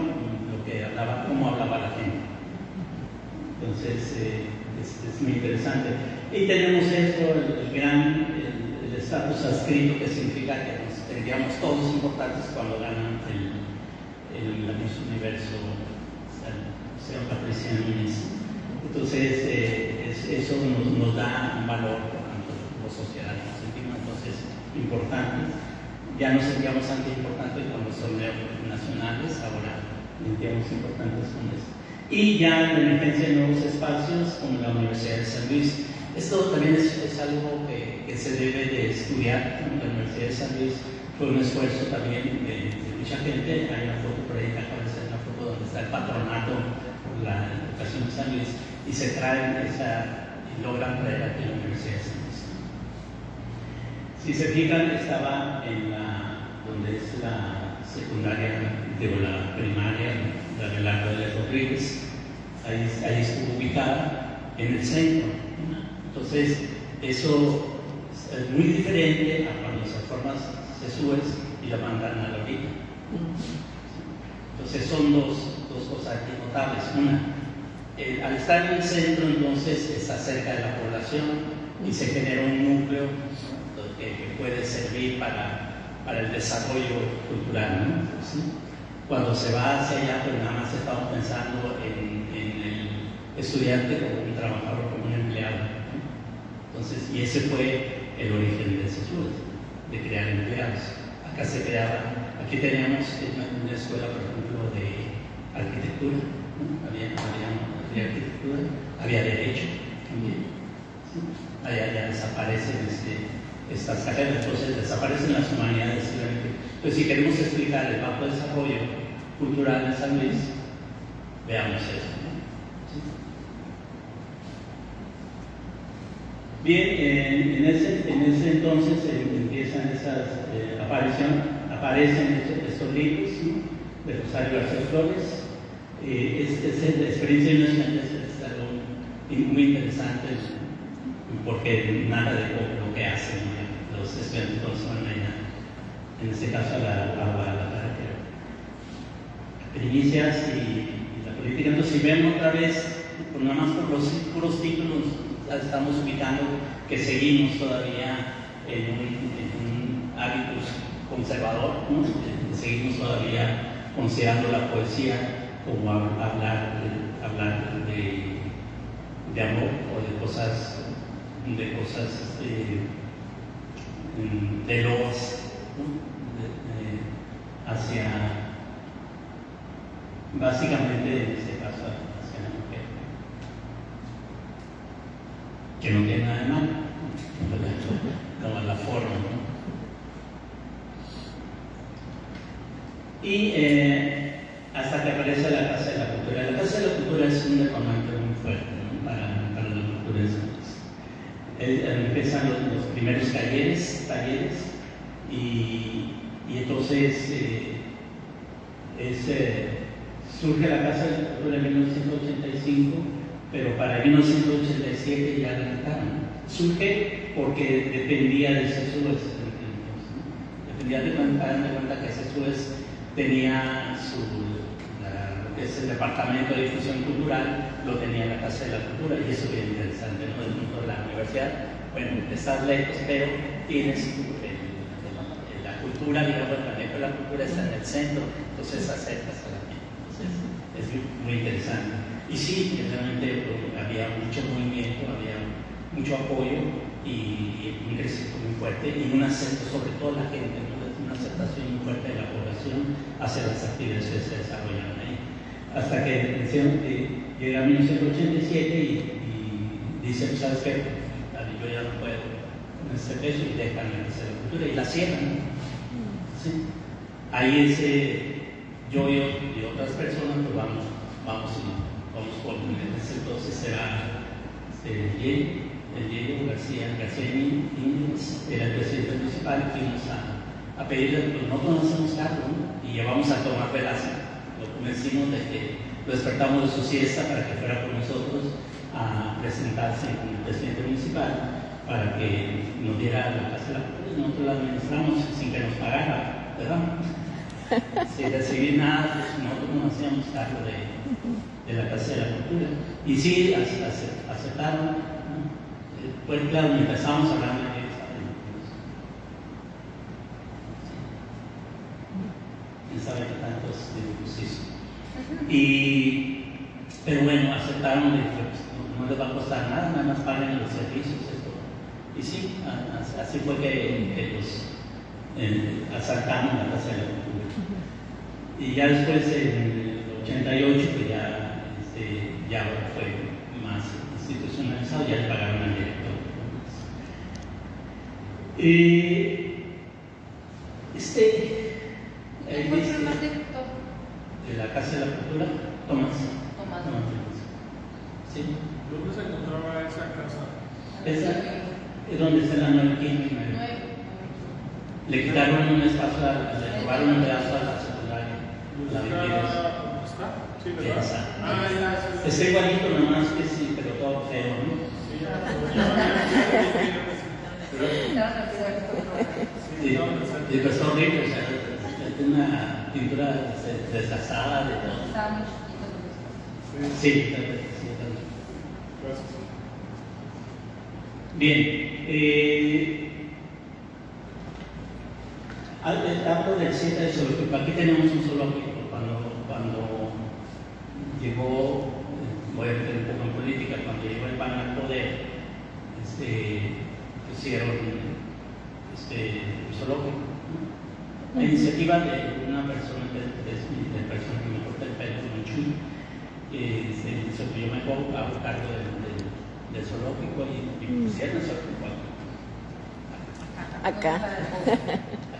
lo que hablaba, cómo hablaba la gente. Entonces, es muy interesante. Y tenemos esto, el estatus adscrito, que significa que nos tendríamos todos importantes cuando ganan el Miss Universo, sea Patricia Núñez. Entonces, eso nos da un valor como sociedad, nos sentimos entonces importantes. Ya nos sentíamos antes importantes con los torneos nacionales, ahora nos sentíamos importantes con eso. Y ya la emergencia de nuevos espacios como la Universidad de San Luis. Esto también es algo que se debe de estudiar. La Universidad de San Luis fue un esfuerzo también de mucha gente. Hay una foto por ahí, que acaba de ser una foto donde está el patronato por la educación de San Luis y se traen y logran traer aquí a la Universidad de San Luis. Si se fijan, estaba en donde es la secundaria, la primaria, la de Largo de Rodríguez, ahí estuvo ubicada en el centro. Entonces, eso es muy diferente a cuando se forman CESUES y la mandan a la orilla. Entonces, son dos cosas aquí notables. Una, al estar en el centro, entonces está cerca de la población y se genera un núcleo que puede servir para el desarrollo cultural, ¿no? ¿Sí? Cuando se va hacia allá, pues nada más estamos pensando en el estudiante como un trabajador, como un empleado, ¿no? Entonces, y ese fue el origen de CESUES, de crear empleados. Acá se creaba, aquí teníamos una escuela, por ejemplo, de arquitectura, ¿no? Había arquitectura, había derecho también, ¿sí? Allá ya desaparecen estas carreras, entonces desaparecen las humanidades. Entonces, si queremos explicar el bajo desarrollo cultural de San Luis, veamos eso, ¿no? ¿Sí? Bien, en ese entonces empiezan aparecen estos libros, ¿no? De Rosario García Flores. La experiencia de un estudiante es algo muy interesante, porque nada de lo que hacen, ¿no? Los estudiantes cuando se van allá, en este caso a la carretera. Primicias y la política. Entonces, si vemos otra vez, pues nada más por los puros títulos, estamos ubicando que seguimos todavía en un hábitus conservador, ¿no? Seguimos todavía considerando la poesía como hablar de amor o de cosas de los, ¿no? Hacia, básicamente en este caso, hacia la mujer, que no tiene nada de malo, como la forma, ¿no? Y hasta que aparece la Casa de la Cultura. La Casa de la Cultura es un detonante muy fuerte, ¿no? para la cultura de San Luis. Empiezan los primeros talleres y entonces surge la Casa de la Cultura en 1985, pero para 1987 ya la quitaron. Surge porque dependía de CESUES, ¿no? Dependía de cuenta que CESUES tenía lo que es el Departamento de Difusión Cultural, lo tenía en la Casa de la Cultura, y eso es bien interesante, ¿no? Desde el punto de la universidad, bueno, estás lejos, pero tienes la cultura, digamos, el manejo de la cultura está en el centro, entonces acercas a la gente. Entonces, es muy interesante. Y sí, realmente había mucho movimiento, había mucho apoyo y un crecimiento muy fuerte, y un acento, sobre todo la gente, ¿no? Un aceptación muy fuerte de la población hacia las actividades que se desarrollaban ahí. Hasta que llega 1987 y dice, pues, ¿sabes qué? Yo ya no puedo con este peso y dejan la Casa de la Cultura y la cierran. ¿Sí? Ahí yo y otras personas pues vamos por en ese entonces era el Diego García Íñiguez, era el presidente municipal, fuimos a pedirle, pues no conocemos Carlos, ¿no? Y llevamos a Tomás Velasco, lo convencimos de que lo despertamos de su siesta para que fuera con nosotros a presentarse con el presidente municipal para que nos diera la Casa de la Cultura y nosotros la administramos sin que nos pagara, ¿verdad? Sin recibir nada, pues nosotros nos hacíamos cargo de la Casa de la Cultura. Y sí, aceptaron, ¿no? Pues claro, empezamos hablando de ellos. ¿Quién sabe qué tantos dibujos hizo? Pero bueno, aceptaron de que no les va a costar nada más paguen los servicios. Esto. Y sí, así fue que los asaltamos la Casa de la Cultura. Y ya después, en el 88, pues ya fue más institucionalizado, ya le pagaron al director. ¿Quién fue el primer director? De la Casa de la Cultura, Tomás. Sí. ¿Dónde se encontraba esa casa? Esa es donde está la 9 quinta. Le quitaron un espacio, le robaron un pedazo a la secundaria. ¿Dónde está? Sí, ¿verdad? Esa. Está igualito, nomás que sí, pero todo feo, ¿no? Sí, pero está horrible, o sea, es una pintura desgastada de todo. Estaba muy chiquito. Sí, Gracias. bien. Hablo del sitio de zoológico. Aquí tenemos un zoológico. Cuando llegó, voy a meter un poco en política, cuando llegó el PAN al poder, hicieron un zoológico. La iniciativa de una persona, del persona que me corta el pelo, Manchuy, que yo me hago cargo del zoológico y pusieron el zoológico Acá.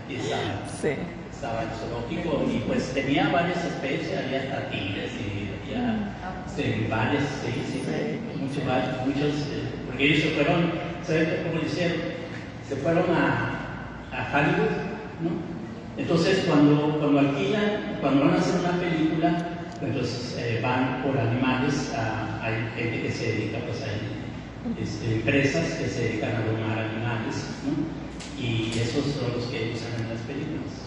Aquí estaba. Sí. Estaba el zoológico y pues tenía varias especies, había hasta tigres y había varios, muchos, porque ellos se fueron, ¿saben cómo lo hicieron? Se fueron a Hollywood, ¿no? Entonces cuando alquilan, cuando van a hacer una película, entonces van por animales, hay gente que se dedica, pues hay empresas que se dedican a domar animales, ¿no? Y esos son los que usan en las películas.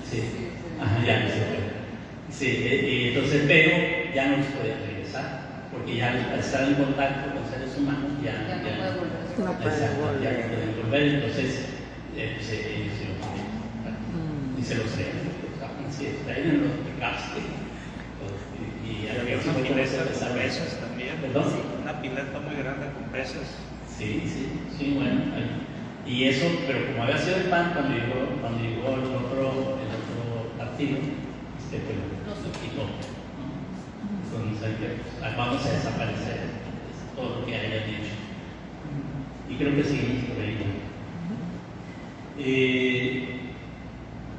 Sí, ya no se puede. Sí, y entonces, pero ya no los puede regresar, porque ya al estar en contacto con seres humanos ya no pueden volver. Entonces, ellos se lo quieren y se los traen. Así es, traen en los picados. Y había una pileta de presas también. ¿Perdón? Una pileta muy grande con presas. Sí, bueno. Y eso, pero como había sido el PAN, cuando llegó el otro partido, pues lo quitó, ¿no? Entonces, vamos a desaparecer todo lo que hayan dicho. Y creo que seguimos por ahí.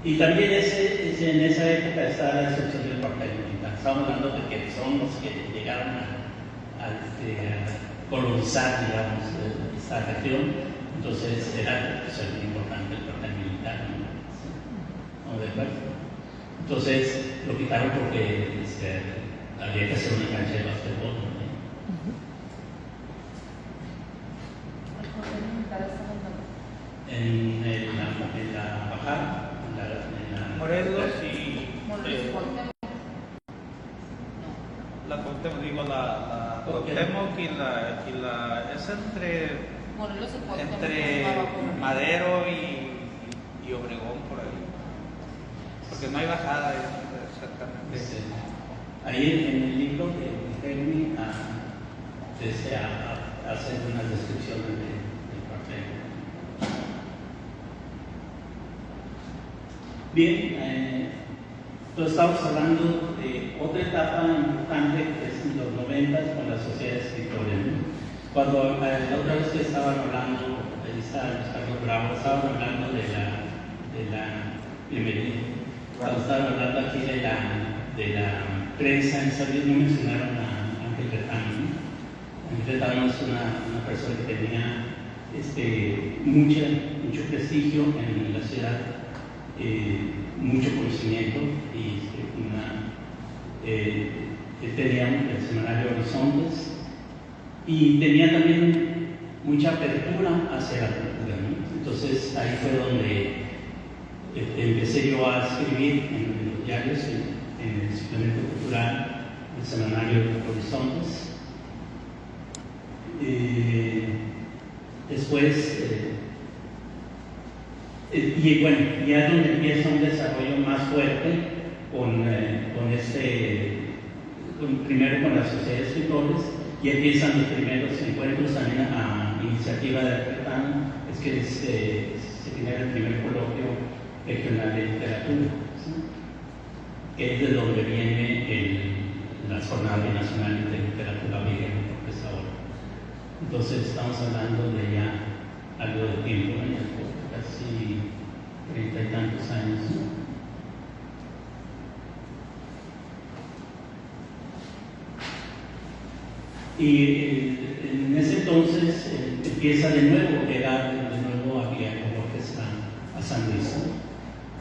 Y también en esa época estaba la destrucción del cuartel militar. Estamos hablando de que son los que llegaron a colonizar, digamos, esta región. Entonces era importante el cuartel militar, ¿no? ¿De acuerdo? Entonces lo quitaron porque había que hacer una cancha de basquetbol, ¿no? En la bajada, en la Morelos y la Cuauhtémoc, digo la Cuauhtémoc y la es entre Madero y Obregón por ahí, porque no hay bajada exactamente. Sí. Ahí en el libro de Henry hacen unas descripciones del cuartel. Bien, entonces estamos hablando de otra etapa importante que es en los 90 con la Sociedad de Escritores, ¿no? Cuando la otra vez que estaban hablando, ahí está Carlos Bravo, estaban hablando de la bienvenida. Cuando estaban hablando aquí de la prensa en San Luis, no mencionaron a Ángel Retano, ¿no? Ángel Retano es una persona que tenía mucho prestigio en la ciudad, mucho conocimiento y tenía el semanario Horizontes y tenía también mucha apertura hacia la cultura, ¿no? Entonces ahí fue donde empecé yo a escribir en los diarios, en el suplemento cultural del semanario Horizontes. Después, y bueno, ya es donde empieza un desarrollo más fuerte primero con la Sociedad de Escritores, y empiezan los primeros encuentros también a iniciativa de Retano, es que se genera el primer coloquio regional de literatura, ¿sí? Que es de donde viene las jornadas nacionales de literatura griega, que es ahora. Entonces estamos hablando de ya algo de tiempo, ¿no? Ya casi 30 y tantos años, ¿no? Y en ese entonces empieza de nuevo, llegar de nuevo a Guillermo Borges a San Luis, ¿no?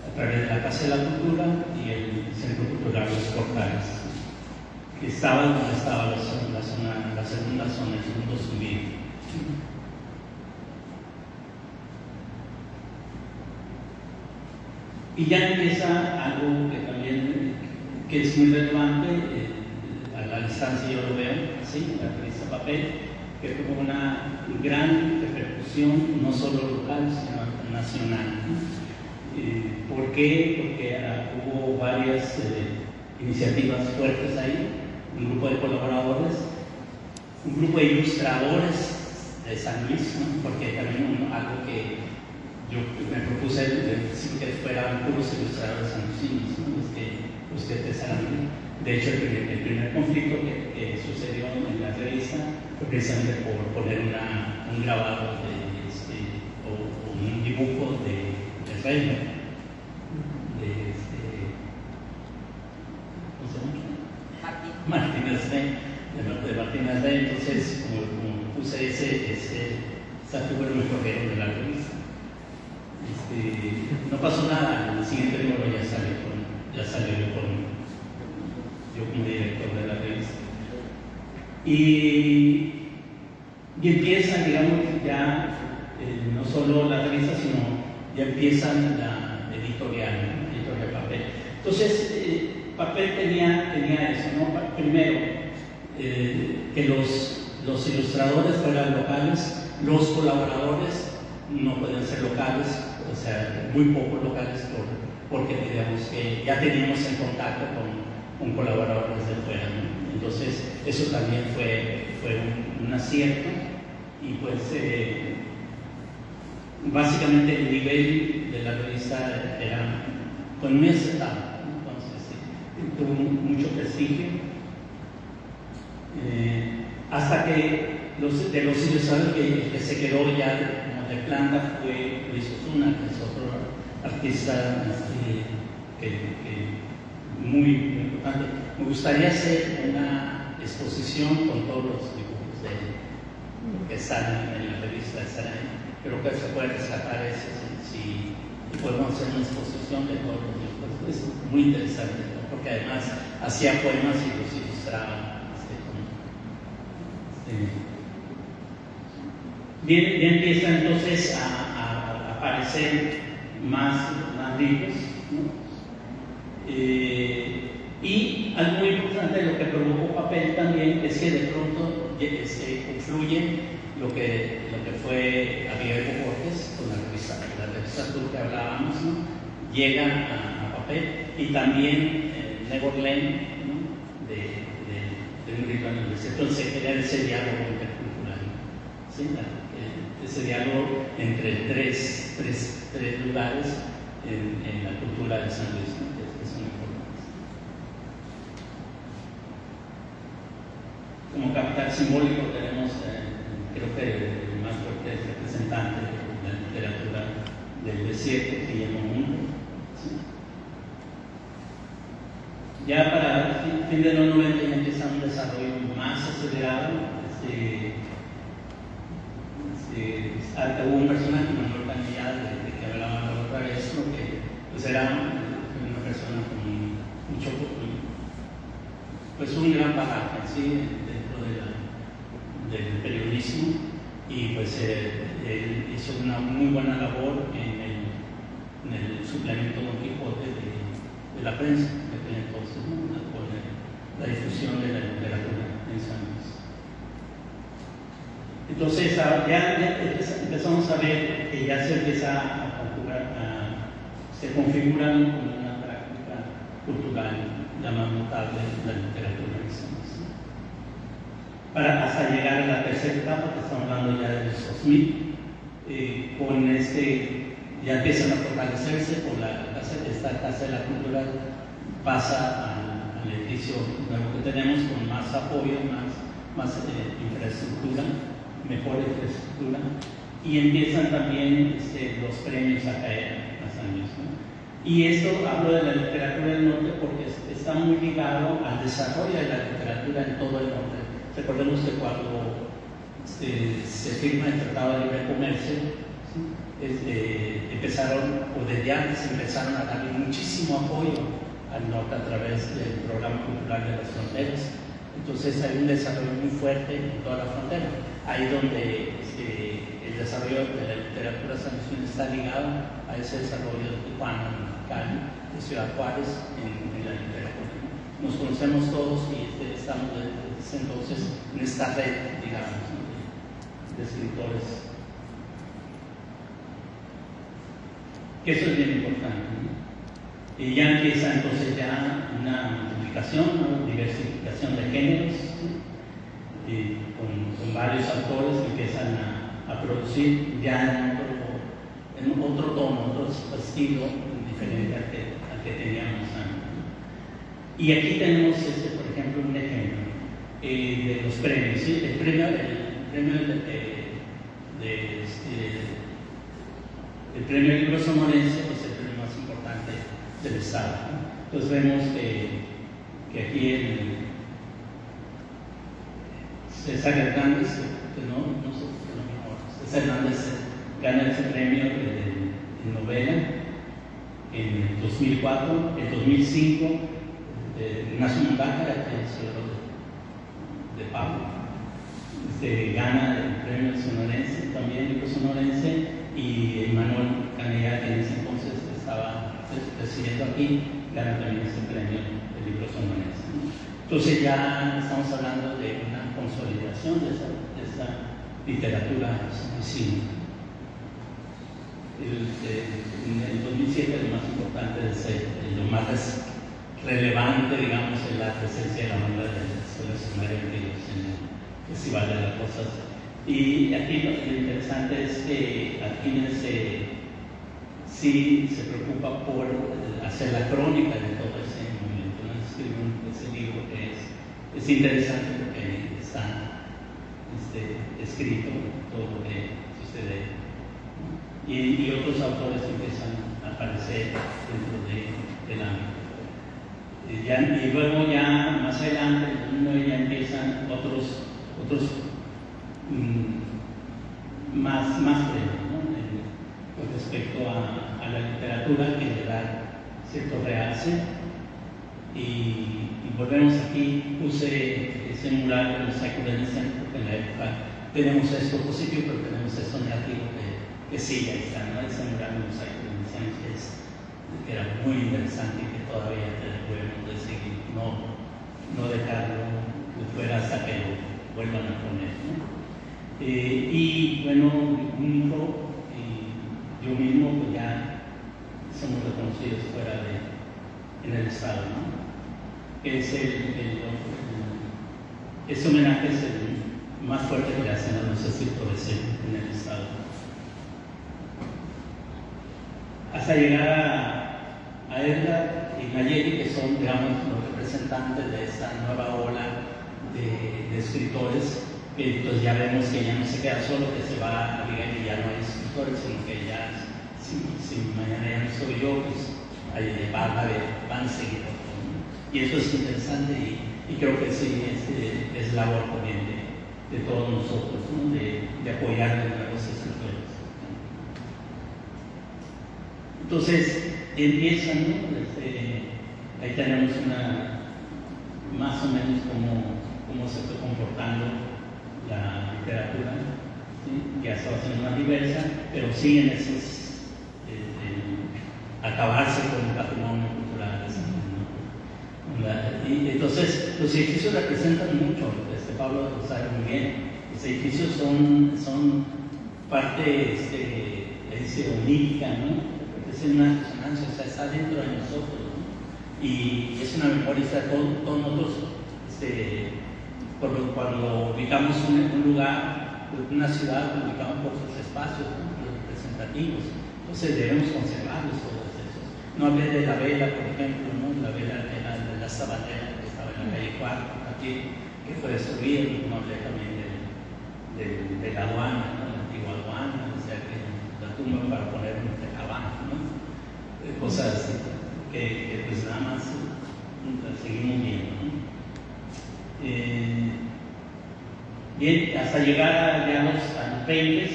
A través de la Casa de la Cultura y el Centro Cultural Los Portales, que estaba donde estaba la segunda zona, el segundo Zumbi. Y ya empieza algo que también que es muy relevante, a la distancia yo lo veo así, en la revista Papel, que tuvo una gran repercusión, no solo local, sino nacional. ¿Por qué? Porque hubo varias iniciativas fuertes ahí, un grupo de colaboradores, un grupo de ilustradores de San Luis, ¿no? Porque también algo que yo me propuse que fueran puros ilustradores sanluisinos, ¿no? los que empezaron. De hecho, el primer conflicto que sucedió en la revista fue precisamente por poner un grabado o un dibujo de Reino, ¿cómo se llama? Martínez de Martínez Rey. Entonces, como puse esa figura, me corrieron de la revista. No pasó nada, en el siguiente número ya salió yo como director de la revista. Y empieza, digamos, ya no solo la revista, sino ya empieza la editorial, ¿no? Editorial Papel. Entonces, Papel tenía eso, ¿no? Primero, que los ilustradores fueran locales, los colaboradores no pueden ser locales, o sea, muy pocos locales porque digamos que ya teníamos en contacto con colaboradores de fuera, ¿no? Entonces eso también fue un acierto y pues básicamente el nivel de la revista era muy aceptable, ¿no? Entonces tuvo mucho prestigio hasta que de los ilustradores que se quedó ya de planta fue Luis Osuna, que es otro artista muy importante. Me gustaría hacer una exposición con todos los dibujos de él que están en la revista. Creo que se puede rescatar eso si podemos hacer una exposición de todos los dibujos. Es muy interesante, ¿no? Porque además hacía poemas y los ilustraba. Bien, empieza entonces a aparecer más libros, ¿no? Y algo muy importante, lo que provocó Papel también, es que de pronto influye lo que fue a Guillermo Borges con la revista Azul que hablábamos, ¿no? Llega a Papel, y también Neverland, ¿no? de un libro en el desierto. Entonces se crea ese diálogo intercultural, ¿sí? Ese diálogo entre tres lugares en la cultura de San Luis, ¿no? que son importantes. Como capital simbólico tenemos, creo que el más fuerte representante de la literatura del desierto, Guillermo Mundo. ¿Sí? Ya para el fin de los 90 ya empieza un desarrollo más acelerado. Hubo un personaje, Manuel Canillada, de que hablaba la otra vez, que pues era una persona con mucho, pues un gran bagaje, ¿sí? Dentro del periodismo, y pues él hizo una muy buena labor en el suplemento Don Quijote de la prensa de aquel entonces, ¿no? Con la difusión de la literatura en San Luis. Entonces ya empezamos a ver que ya se empieza a configurar, se configura como una práctica cultural la más notable de la literatura en San Luis. Para hasta llegar a la tercera etapa, que estamos hablando ya de los 2000, con ya empiezan a fortalecerse por esta Casa de la Cultura, pasa al edificio nuevo que tenemos con más apoyo, más infraestructura, mejor infraestructura, y empiezan también los premios a caer a San Luis, ¿no? Y esto hablo de la literatura del norte porque está muy ligado al desarrollo de la literatura en todo el norte. Recordemos que cuando se firma el Tratado de Libre Comercio, empezaron, o desde antes empezaron a darle muchísimo apoyo al norte a través del Programa Cultural de las Fronteras. Entonces hay un desarrollo muy fuerte en toda la frontera. Ahí donde el desarrollo de la literatura sanluisina está ligado a ese desarrollo de Tijuana, Cali, de Ciudad Juárez en la literatura. Nos conocemos todos y estamos desde entonces en esta red, digamos, de escritores. Que eso es bien importante, ¿no? Y ya empieza entonces ya una multiplicación, una diversificación de géneros, ¿sí? Con varios autores que empiezan a producir ya en otro tono, otro estilo diferente al que teníamos antes, ¿no? Y aquí tenemos, por ejemplo, un ejemplo de los premios, ¿sí? El premio el premio Libro Sonorense es el premio más importante del Estado, ¿no? Entonces vemos que aquí César Hernández, César Hernández gana ese premio de novela en el 2004, en 2005 Ignacio Mundácar, que es el de Pablo, gana el premio sonorense, también libro sonorense, y Manuel Canella, que en ese entonces estaba presidiendo aquí, gana también ese premio de libro sonorense, ¿no? Entonces ya estamos hablando de una consolidación de esa literatura sanluisina. En el 2007 lo más importante lo más relevante, digamos, es la presencia de la banda de la Escuela Secundaria de Ríos en el Festival de las Rosas. Y aquí lo interesante es que aquí sí se preocupa por hacer la crónica de todo ese momento, ¿no? Escribe ese libro que es interesante porque está escrito todo lo que sucede, ¿no? Y otros autores empiezan a aparecer dentro del ámbito. Y luego ya más adelante, en 2009, ya empiezan otros más premios, ¿no? Con respecto a la literatura, que le da cierto realce. Y volvemos aquí, puse ese mural de mosaico del centro, porque en la época tenemos esto positivo, pero tenemos esto negativo que sigue ahí está, ¿no? Ese mural de mosaico del centro que era muy interesante y que todavía debemos de seguir, no dejarlo de fuera hasta que lo vuelvan a poner, ¿no? Y bueno, mi hijo y yo mismo pues ya somos reconocidos fuera en el Estado, ¿no? Ese homenaje es el más fuerte que le hacen a los escritores en el Estado. hasta llegar a Edgar y Nayeli, que son, digamos, los representantes de esta nueva ola de escritores, que pues ya vemos que ya no se queda solo, que se va a Abigail y ya no hay escritores, sino que ya, si mañana ya no soy yo, pues van a seguir otros, ¿no? Y eso es interesante y creo que sí es labor también de todos nosotros, ¿no? de apoyar a los escritores. Entonces, empiezan, ¿no? Ahí tenemos más o menos cómo se fue comportando la literatura, ¿sí? Ya se va haciendo más diversa, pero siguen esos acabarse con el patrimonio cultural, ¿no? Y entonces los edificios representan mucho, Pablo lo sabe muy bien. Los edificios son parte onírica, ¿no? Es una resonancia, o sea, está dentro de nosotros, ¿no? Y es una memoria, o sea, todos nosotros, cuando ubicamos un lugar, una ciudad, ubicamos pocos espacios, ¿no? Representativos, entonces debemos conservarlos todos esos. No hablé de la vela, por ejemplo, ¿no? La vela de la sabatera que estaba en la calle 4, aquí, que fue destruida, no hablé también de la aduana, ¿no? La antigua aduana, o sea, que la tumba para poner un tecabanco, ¿no? Cosas así, que pues nada más seguimos viendo, ¿no? Bien, hasta llegar a los 20,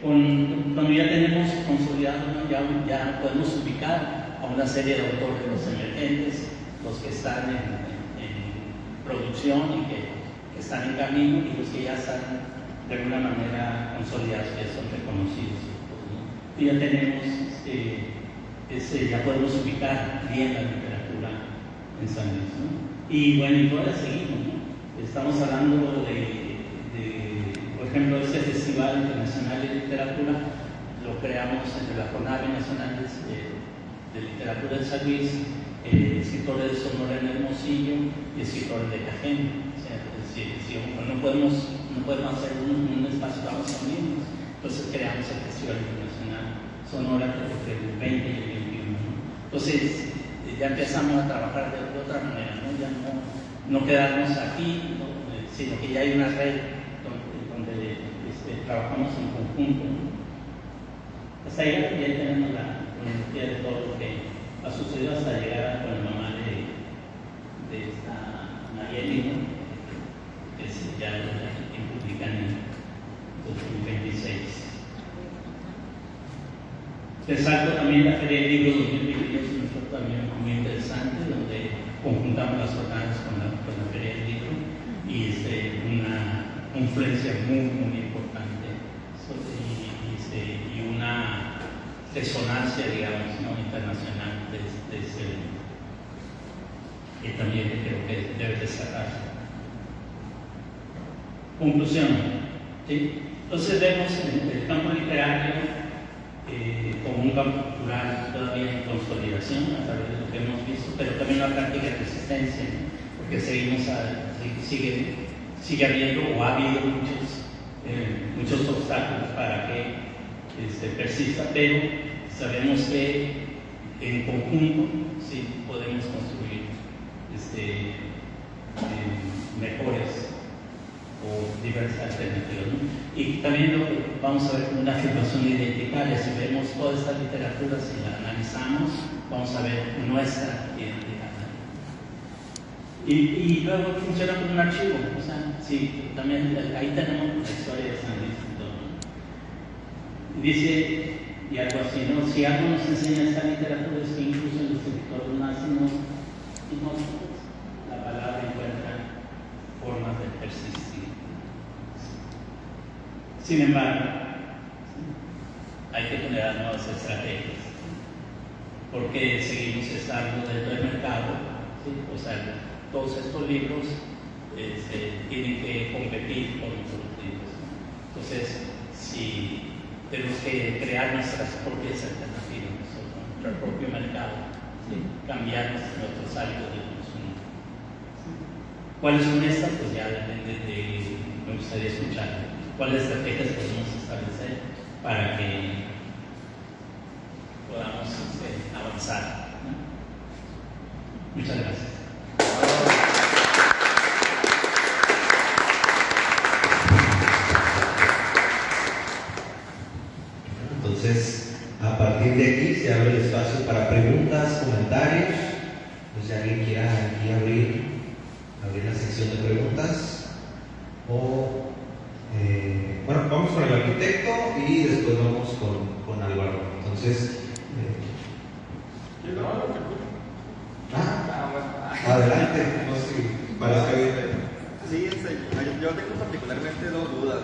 cuando ya tenemos consolidado, ¿no? ya podemos ubicar a una serie de autores, los emergentes, los que están en producción y que están en camino y los que ya están de alguna manera consolidados, que son reconocidos, ¿no? Y ya tenemos, ya podemos ubicar bien la literatura en San Luis, ¿no? Y bueno, y todavía seguimos, ¿no? Estamos hablando por ejemplo, este Festival Internacional de Literatura lo creamos entre la Jornada Nacional de Literatura de San Luis, escritores de Sonora en Hermosillo y escritores de Cajeme. O sea, no podemos hacer un espacio para los amigos, entonces creamos el Festival Internacional Sonora entre el 20 y el 21. Entonces ya empezamos a trabajar de otra manera, ¿no? Ya no quedarnos aquí, ¿no? Sino que ya hay una red donde trabajamos en conjunto, ¿no? Hasta llegar, ya tenemos la cronología de todo lo que ha sucedido hasta llegar con la mamá de esta Nayeli, ¿no? Que ya publican en 2026. Resalto también la Feria del Libro 2022, es también muy interesante, donde conjuntamos las jornadas con la Feria del Libro y una influencia muy importante y una resonancia, digamos, ¿no? Internacional de ese evento, que también creo que debe destacar. Conclusión, ¿sí? Entonces vemos el campo literario como un campo cultural todavía en consolidación a través de lo que hemos visto, pero también una práctica de resistencia, ¿no? Porque sigue habiendo o ha habido muchos obstáculos para que persista, pero sabemos que en conjunto sí podemos construir mejores o diversas alternativas, ¿no? Y también vamos a ver como una afirmación identitaria. Si vemos toda esta literatura, si la analizamos, vamos a ver nuestra identidad. Y luego funciona como un archivo, o sea, sí, también ahí tenemos la historia de San Luis. Dice, y algo así, ¿no? Si algo nos enseña esta literatura es que incluso en los escritores nacen la palabra encuentra formas de persistir. Sin embargo, hay que generar nuevas estrategias, porque seguimos estando dentro del mercado, ¿sí? O sea, todos estos libros tienen que competir con otros libros, ¿no? Entonces, si tenemos que crear nuestras propias alternativas, nuestro propio mercado, ¿sí? Cambiar nuestros hábitos de consumo. ¿Cuáles son estas? Pues ya depende me gustaría escuchar. ¿Cuáles estrategias podemos establecer para que podamos pasar, ¿no? Muchas gracias. Entonces, a partir de aquí se abre el espacio para preguntas, comentarios. Pues si alguien quiera aquí abrir la sección de preguntas. O, bueno, vamos con el arquitecto y después vamos con Álvaro. Entonces, adelante. No sé, para Sí, yo tengo particularmente dos dudas.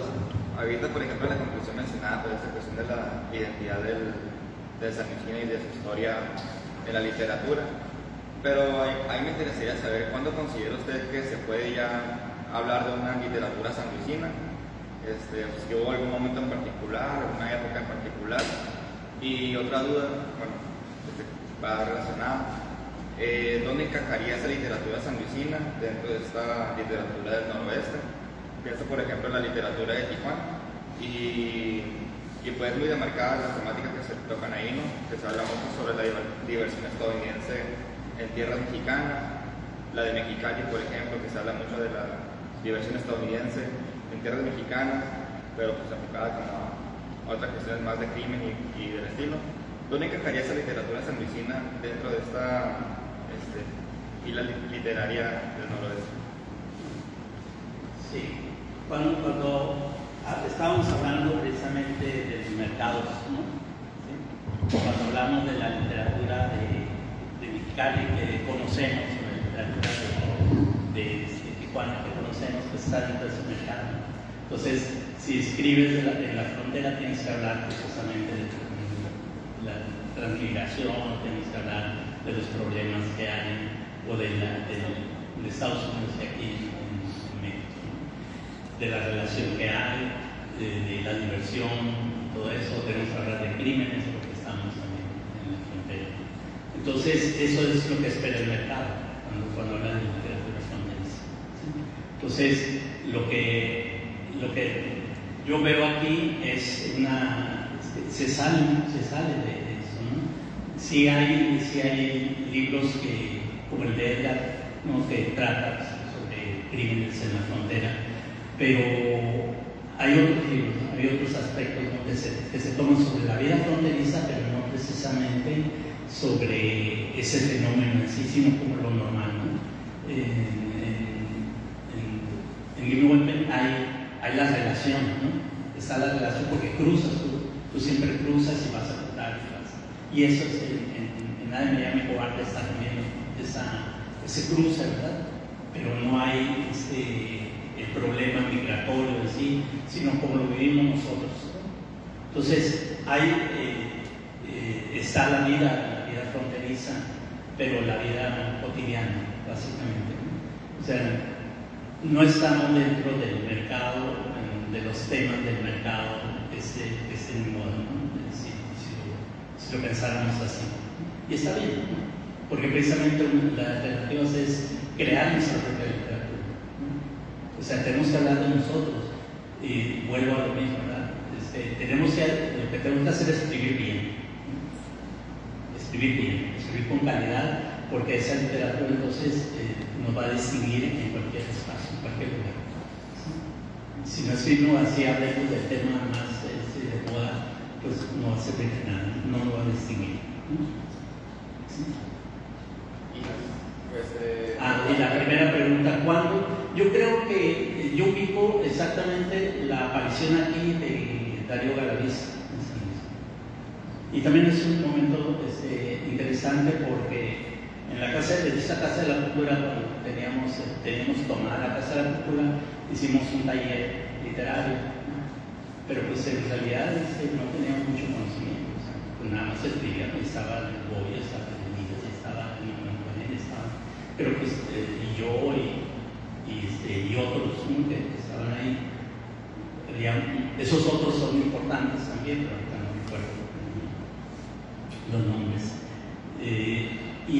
Ahorita, por ejemplo, en la conclusión mencionada, pues, esta cuestión de la identidad de San Luisino y de su historia en la literatura. Pero a mí me interesaría saber cuándo considera usted que se puede ya hablar de una literatura sanluisina, pues, que hubo algún momento en particular, alguna época en particular. Y otra duda, bueno, va relacionada. ¿Dónde encajaría esa literatura sanluisina dentro de esta literatura del noroeste? Pienso, por ejemplo, en la literatura de Tijuana y pues muy demarcadas las temáticas que se tocan ahí, ¿no? Que se habla mucho sobre la diversión estadounidense en tierras mexicanas, la de Mexicali, por ejemplo, que se habla mucho de la diversión estadounidense en tierras mexicanas, pero pues enfocada como a otras cuestiones más de crimen y del estilo. ¿Dónde encajaría esa literatura sanluisina dentro de esta fila literaria del noroeste? Sí, cuando estábamos hablando precisamente de los mercados, ¿no? ¿Sí? Cuando hablamos de la literatura de Mexicali que conocemos, o la literatura de Tijuana que conocemos, que está dentro de ese mercado. Entonces, si escribes en la frontera, tienes que hablar precisamente de la transmigración, tienes que hablar de los problemas que hay, o de Estados Unidos y aquí en México, ¿no? De la relación que hay, de la diversión, todo eso. Tenemos que hablar de crímenes porque estamos también en la frontera. Entonces, eso es lo que espera el mercado cuando habla de literatura fronteriza, ¿sí? Entonces, lo que yo veo aquí es se sale de eso, ¿no? Sí hay libros como el de Edgar, ¿no? Que trata sobre crímenes en la frontera, pero hay otros libros, ¿no? Hay otros aspectos, ¿no? que se toman sobre la vida fronteriza, pero no precisamente sobre ese fenómeno en sí, sino como lo normal, ¿no? En Gimmelman hay la relación, ¿no? Está la relación porque cruzas, tú siempre cruzas y vas a contar. Y eso es en Nadie me llame cobarde está también ese cruce, ¿verdad? Pero no hay el problema migratorio en sí, sino como lo vivimos nosotros, ¿no? Entonces, está la vida fronteriza, pero la vida cotidiana, básicamente, ¿no? O sea, no estamos dentro del mercado, de los temas del mercado que estén en moda, ¿no? Si lo pensáramos así. Y está bien, ¿no? Porque precisamente la alternativa es crear nuestra propia literatura, ¿no? O sea, tenemos que hablar de nosotros. Y vuelvo a lo mismo, ¿verdad? Lo que tenemos que hacer es escribir bien, ¿no? Escribir con calidad, porque esa literatura entonces nos va a distinguir en cualquier espacio, en cualquier lugar, ¿sí? Si no escribimos así, hablemos del tema más de moda, pues no va a servir de nada, no lo va a distinguir, ¿no? ¿Sí? Y la primera pregunta, ¿cuándo? Yo creo que yo ubico exactamente la aparición aquí de Darío Galaviz. Y también es un momento interesante porque en esta Casa de la Cultura, cuando teníamos tomada la Casa de la Cultura, hicimos un taller literario, ¿no? Pero pues en realidad no teníamos mucho conocimiento, o sea, pues nada más escribíamos, estaba el Goya, estaba el Niño, estaba el Manuel, pero pues y yo y otros, ¿no? que estaban ahí. Esos otros son importantes también, pero ahorita no recuerdo los nombres. Y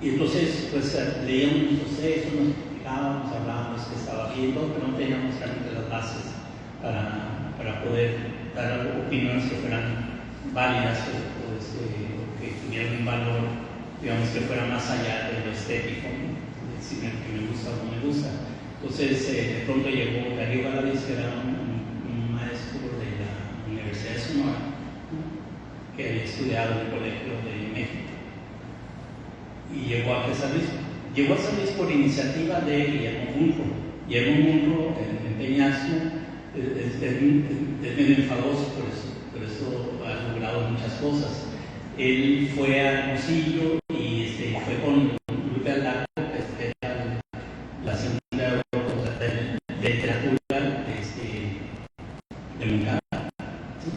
entonces pues leíamos nuestros textos, nos explicábamos, hablábamos que estaba viendo, pero no teníamos realmente las bases para poder dar opiniones que fueran válidas o que tuvieran un valor, digamos, que fuera más allá de lo estético, ¿no? Decir que me gusta o no me gusta. Entonces, de pronto llegó Darío Galaviz, que era un maestro de la Universidad de Sonora, ¿no? Que había estudiado en el Colegio de México, y llegó a San Luis. Llegó a San Luis por iniciativa de Guillermo Munro. Guillermo Munro, en Peñasco, es medio enfadoso por eso ha logrado muchas cosas. Él fue a Hermosillo y fue con Lupe Aldaco, que era la segunda de literatura de Moncada. ¿Sí?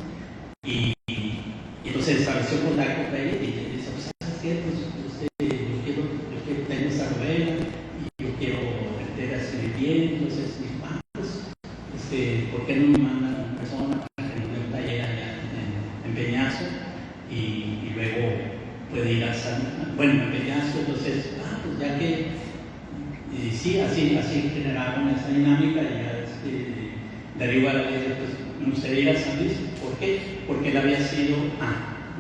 Y entonces estableció contacto con él y le dice, ¿sabes qué? Pues, yo quiero tener esa novela y yo quiero meter a escribir bien. Entonces dijo, ¿por qué no me mandan a una persona para que nos dé un taller allá en Peñasco? Y luego puede ir a en Peñasco. Entonces, pues ya que sí, así generaron esa dinámica. Y ya Darío Galaviz, pues me gustaría ir a San Luis. ¿Por qué? Porque él había sido,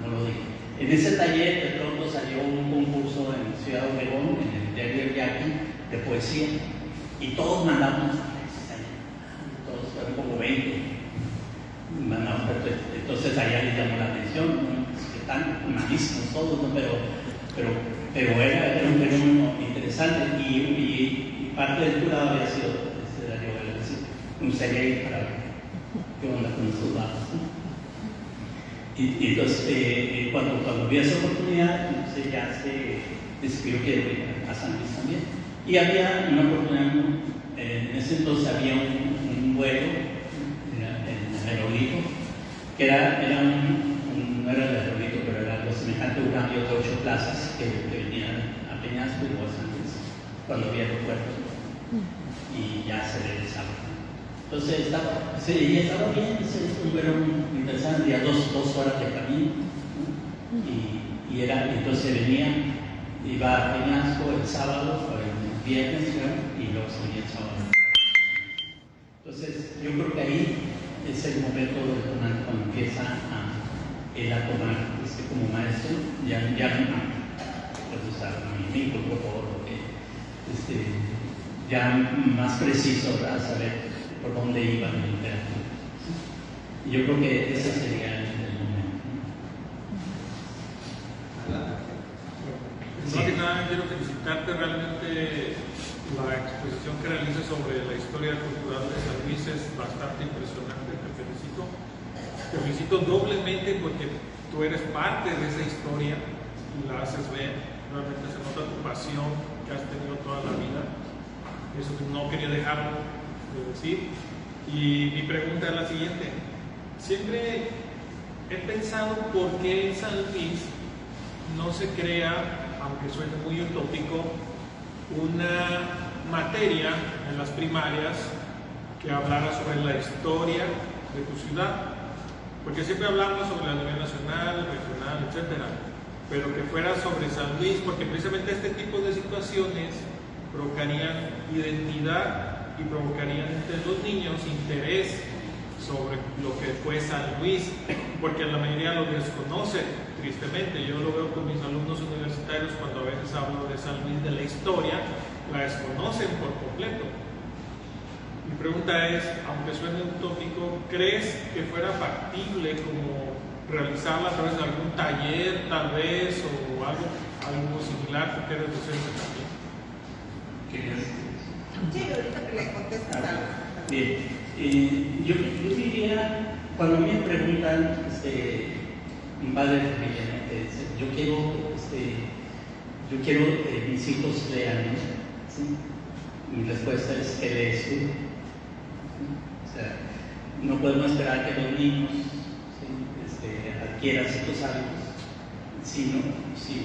no lo dije. En ese taller de pronto salió un concurso en Ciudad Obregón, en el diario El Yaqui, de poesía, y todos mandamos, todos fueron como 20, mandamos, entonces allá les llamó la atención, ¿no? Que están malísimos todos, ¿no? pero era un fenómeno interesante, y parte del jurado había sido Darío Galaviz. Me gustaría ir para ver qué onda con estos datos, ¿no? Y entonces, cuando vi esa oportunidad, entonces ya se decidió que ir a San Luis también. Y había una oportunidad, en ese entonces había un vuelo en el aerolito, que no era el aerolito, pero era algo semejante a un cambio de 8 plazas que venían a Peñasco y luego a San Luis, cuando había aeropuerto, y ya se regresaba. Entonces estaba bien, un vuelo interesante, había 2 horas de camino, ¿no? y entonces iba a Peñasco el sábado o el viernes, ¿no? Y luego se venía el sábado. Entonces yo creo que ahí es el momento cuando empieza él a tomar como maestro, ya no puedes usar mi por favor, porque ya más preciso para saber por dónde iba la literatura. Y yo creo que ese sería el momento. No que nada, quiero felicitarte. Realmente la exposición que realizas sobre la historia cultural de San Luis es bastante impresionante. Te felicito doblemente porque tú eres parte de esa historia y la haces ver. Realmente se nota tu pasión que has tenido toda la vida. Eso no quería dejarlo de decir. Y mi pregunta es la siguiente: siempre he pensado por qué en San Luis no se crea, aunque suene muy utópico, una materia en las primarias que hablara sobre la historia de tu ciudad, porque siempre hablamos sobre la nivel nacional, regional, etcétera, pero que fuera sobre San Luis, porque precisamente este tipo de situaciones provocarían identidad y provocarían entre los niños interés sobre lo que fue San Luis, porque la mayoría lo desconoce, tristemente. Yo lo veo con mis alumnos universitarios cuando a veces hablo de San Luis, de la historia, la desconocen por completo. Mi pregunta es, aunque suene utópico, ¿crees que fuera factible como realizarla a través de algún taller, tal vez, o algo similar, porque eres docente también? Sí, ahorita que le contestas algo. Bien, yo diría, cuando a mí me preguntan, un padre de familia, ¿no? yo quiero que mis hijos lean, ¿no? ¿Sí? Mi respuesta es, ¿qué lees tú? O sea, no podemos esperar que los niños, ¿sí? Adquieran ciertos hábitos si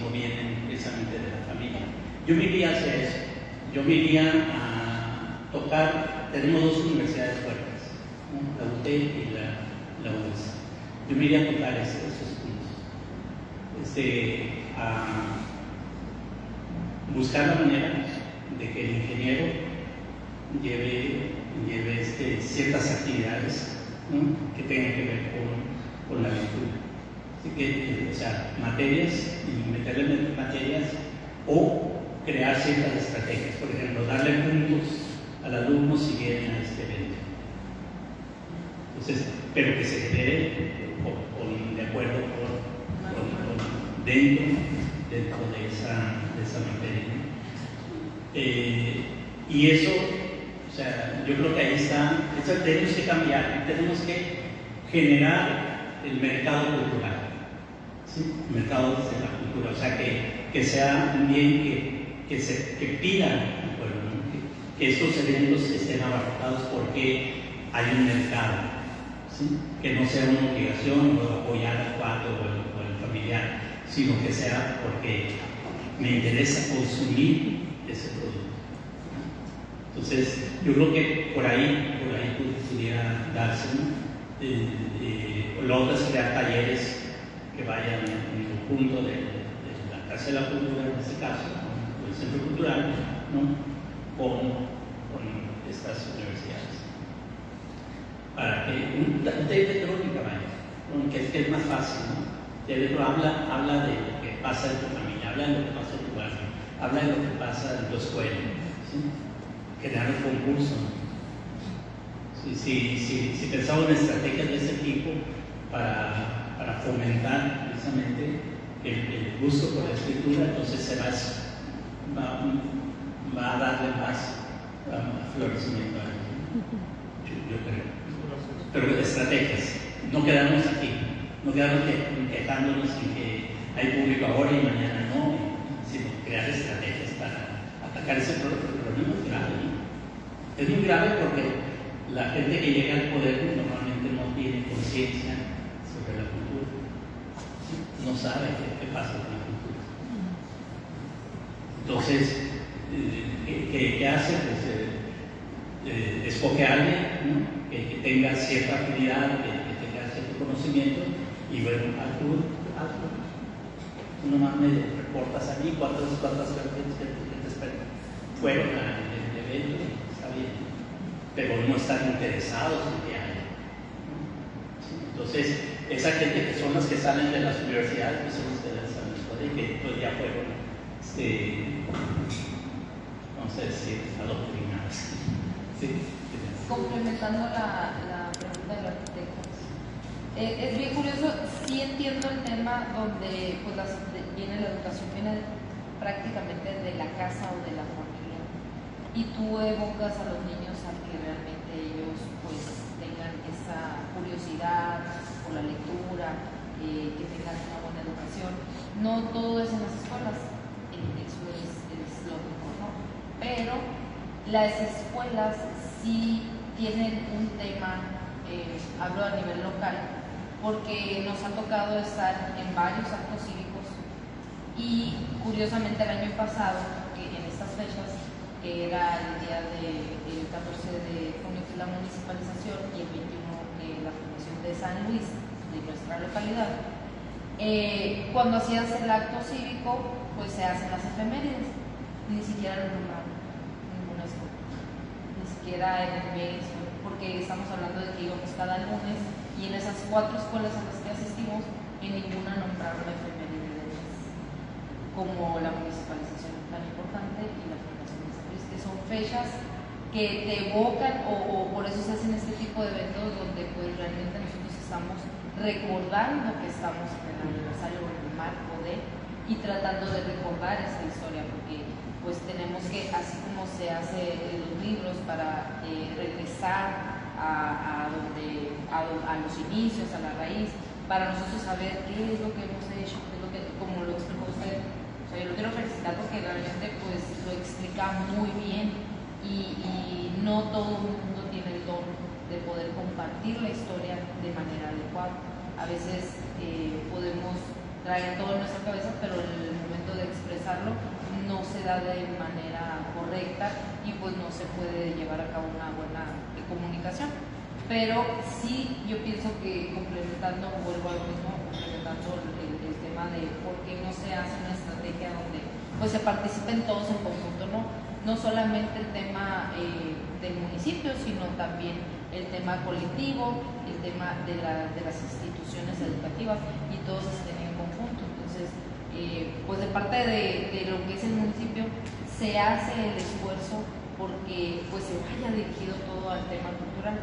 no vienen precisamente de la familia. Yo me iría hacia eso. Yo me iría a tocar. Tenemos 2 universidades fuertes, ¿no? La UT y la UAS. Yo me iría a tocar esos puntos. A buscar la manera de que el ingeniero lleve ciertas actividades, ¿no? Que tengan que ver con la lectura. Así que, o sea, materias y meterle materias o crear ciertas estrategias. Por ejemplo, darle puntos al alumno si viene a este evento. Entonces, pero que se genere de acuerdo dentro de esa materia. Y eso, o sea, yo creo que ahí está, eso tenemos que cambiar, tenemos que generar el mercado cultural, ¿sí? El mercado de la cultura, o sea, que sea un bien que pidan al pueblo, ¿no? que estos eventos estén abarcados porque hay un mercado, ¿sí? Que no sea una obligación o apoyar al cuadro o al familiar, sino que sea porque me interesa consumir ese producto. Entonces, yo creo que por ahí pudiera darse, ¿no? Lo otro es crear talleres que vayan en el conjunto de la Casa de la Cultura, en este caso, o el Centro Cultural, ¿no? con estas universidades. Para que un taller de crónica vaya, que es más fácil, ¿no? El habla de lo que pasa en tu familia, habla de lo que pasa en tu barrio, habla de lo que pasa en tu escuela, ¿sí? Crear un concurso. Si pensamos en estrategias de ese tipo para fomentar precisamente el gusto por la escritura, entonces va a darle más florecimiento a yo creo. Pero estrategias, no quedarnos aquí, no quedarnos quejándonos en que hay público ahora y mañana no, sino crear estrategias para atacar ese problema grave, ¿no? Es muy grave porque la gente que llega al poder normalmente no tiene conciencia sobre la cultura, no sabe qué pasa con la cultura. Entonces, ¿qué hace? Pues escoge a alguien, ¿no? que tenga cierta afinidad, que tenga cierto conocimiento, y bueno, tú nomás me reportas a mí cuántas gentes que te esperan fueron al evento, está bien, pero no están interesados en que haya. Entonces, esa gente que son las que salen de las universidades, que son las que salen de la escuela y que pues, ya fueron, vamos a decir, adoctrinadas. ¿Sí? Complementando la pregunta del arquitecto, es bien curioso, sí entiendo el tema donde pues, viene la educación, viene prácticamente de la casa o de la familia, y tú evocas a los niños a que realmente ellos pues tengan esa curiosidad por la lectura, que tengan una buena educación. No todo es en las escuelas, eso es lo mejor, ¿no? Pero las escuelas sí tienen un tema, hablo a nivel local, porque nos ha tocado estar en varios actos cívicos y curiosamente el año pasado, que en estas fechas, que era el día del 14 de junio, que es la municipalización, y el 21 la fundación de San Luis, de nuestra localidad, cuando hacías el acto cívico, pues se hacen las efemérides, ni siquiera lo nombraron. Era en el mes, porque estamos hablando de que íbamos cada lunes y en esas 4 escuelas a las que asistimos, en ninguna nombraron la efeméride del mes, como la municipalización tan importante y la fundación de San Luis, que son fechas que te evocan o por eso se hacen este tipo de eventos donde pues realmente nosotros estamos recordando que estamos en el aniversario o en el marco de y tratando de recordar esta historia, porque pues tenemos que, así como se hace en los libros para regresar a los inicios, a la raíz, para nosotros saber qué es lo que hemos hecho, qué es lo que, como lo explicó usted. O sea, yo lo quiero felicitar porque realmente pues lo explica muy bien y no todo el mundo tiene el don de poder compartir la historia de manera adecuada. A veces podemos traer todo en nuestra cabeza, pero en el momento de expresarlo no se da de manera correcta y pues no se puede llevar a cabo una buena comunicación. Pero sí, yo pienso que complementando, vuelvo a lo mismo, complementando el tema de por qué no se hace una estrategia donde pues se participen todos en conjunto, no solamente el tema del municipio, sino también el tema colectivo, el tema de las instituciones instituciones educativas y todos estén en conjunto. Entonces, pues de parte de lo que es el municipio se hace el esfuerzo porque pues se vaya dirigido todo al tema cultural,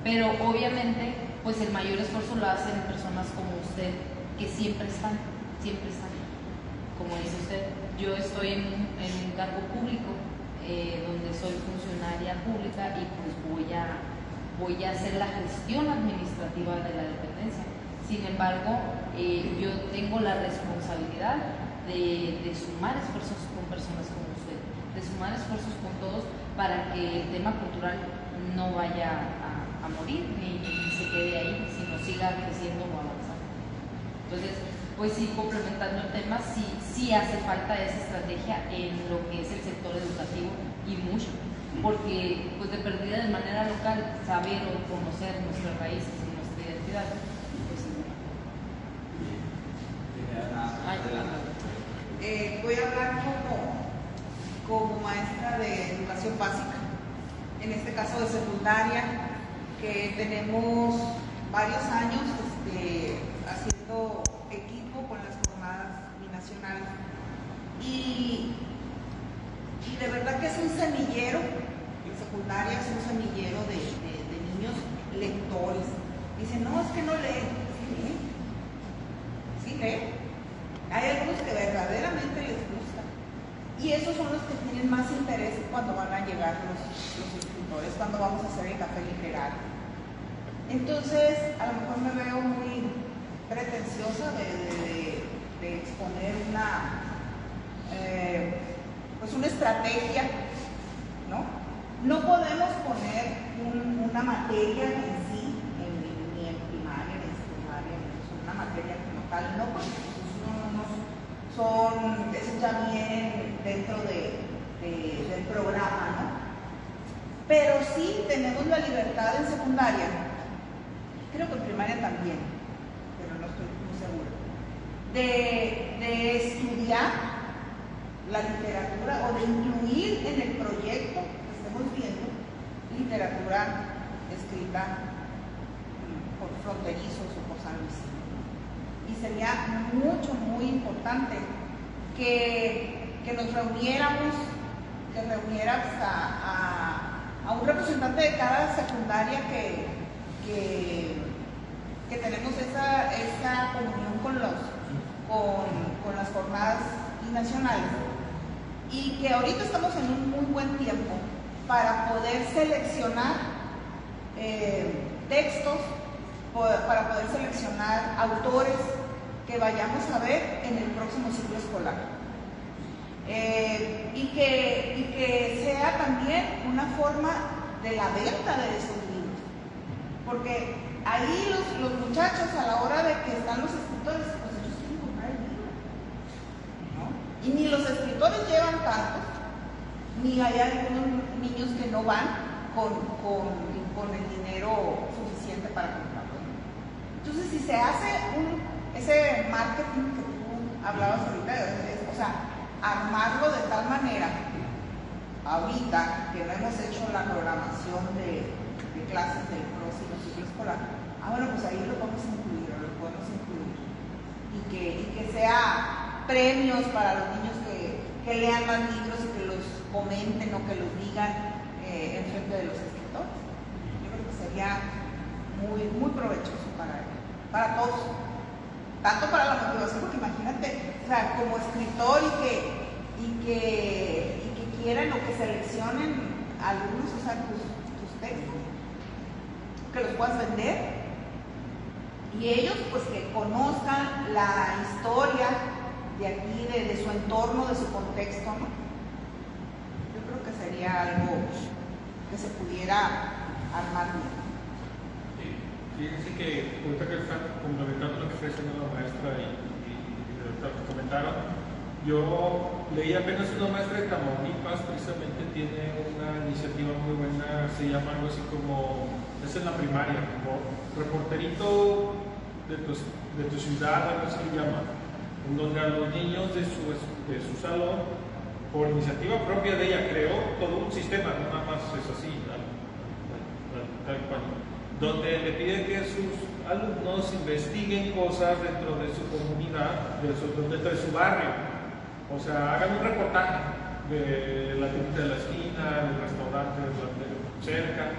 pero obviamente pues el mayor esfuerzo lo hacen personas como usted, que siempre están, como dice usted. Yo estoy en un cargo público, donde soy funcionaria pública y pues voy a hacer la gestión administrativa de la dependencia. Sin embargo, yo tengo la responsabilidad de sumar esfuerzos con personas como usted, de sumar esfuerzos con todos para que el tema cultural no vaya a morir ni se quede ahí, sino siga creciendo o avanzando. Entonces, pues sí, complementando el tema, sí hace falta esa estrategia en lo que es el sector educativo y mucho, porque pues de perdida de manera local, saber o conocer nuestras raíces y nuestra identidad, pues sí. Voy a hablar como maestra de educación básica, en este caso de secundaria, que tenemos varios años haciendo equipo con las jornadas binacionales y de verdad que es un semillero. En secundaria es un semillero de niños lectores. Dicen, no, es que no leen. Sí leen. Hay algunos que verdaderamente les gusta y esos son los que tienen más interés cuando van a llegar los escritores, cuando vamos a hacer el café literario. Entonces, a lo mejor me veo muy pretenciosa de exponer una estrategia, ¿no? No podemos poner una materia en sí, ni en primaria, ni en secundaria, una materia como tal, no, porque eso ya viene dentro del programa, ¿no? Pero sí tenemos la libertad en secundaria, creo que en primaria también, pero no estoy muy segura, de estudiar la literatura o de incluir en el proyecto que estemos viendo literatura escrita por fronterizos o por San Luis. Y sería muy importante que nos reuniéramos, a un representante de cada secundaria que tenemos esa comunión con las jornadas nacionales, y que ahorita estamos en un muy buen tiempo para poder seleccionar textos, para poder seleccionar autores que vayamos a ver en el próximo ciclo escolar. Y que sea también una forma de la venta de esos libros, porque ahí los muchachos, a la hora de que están los escritores, pues ellos quieren comprar el libro, ¿no? Y ni los escritores llevan tantos, ni hay algunos niños que no van con el dinero suficiente para comprarlo. Entonces, si se hace ese marketing que tú hablabas ahorita, o sea, armarlo de tal manera, ahorita que no hemos hecho la programación de clases del próximo ciclo escolar, bueno, pues ahí lo podemos incluir, y que sea premios para los niños que lean más libros y que los comenten o que los digan en frente de los escritores. Yo creo que sería muy provechoso para todos, tanto para la motivación, porque imagínate, o sea, como escritor y que quieran o que seleccionen algunos, o sea, tus textos, que los puedas vender, y ellos pues que conozcan la historia de aquí, de su entorno, de su contexto, ¿no? Yo creo que sería algo que se pudiera armar bien. Fíjense que ahorita que están complementando lo que está diciendo la maestra y lo que comentaron, yo leí apenas una maestra de Tamaulipas, precisamente tiene una iniciativa muy buena, se llama algo así como, es en la primaria, como reporterito de tu ciudad, algo así se llama, en donde a los niños de su salón, por iniciativa propia de ella, creó todo un sistema, no nada más es así, tal cual, donde le piden que alumnos investiguen cosas dentro de su comunidad, dentro de su barrio. O sea, hagan un reportaje de la tienda de la esquina, del restaurante de cerca.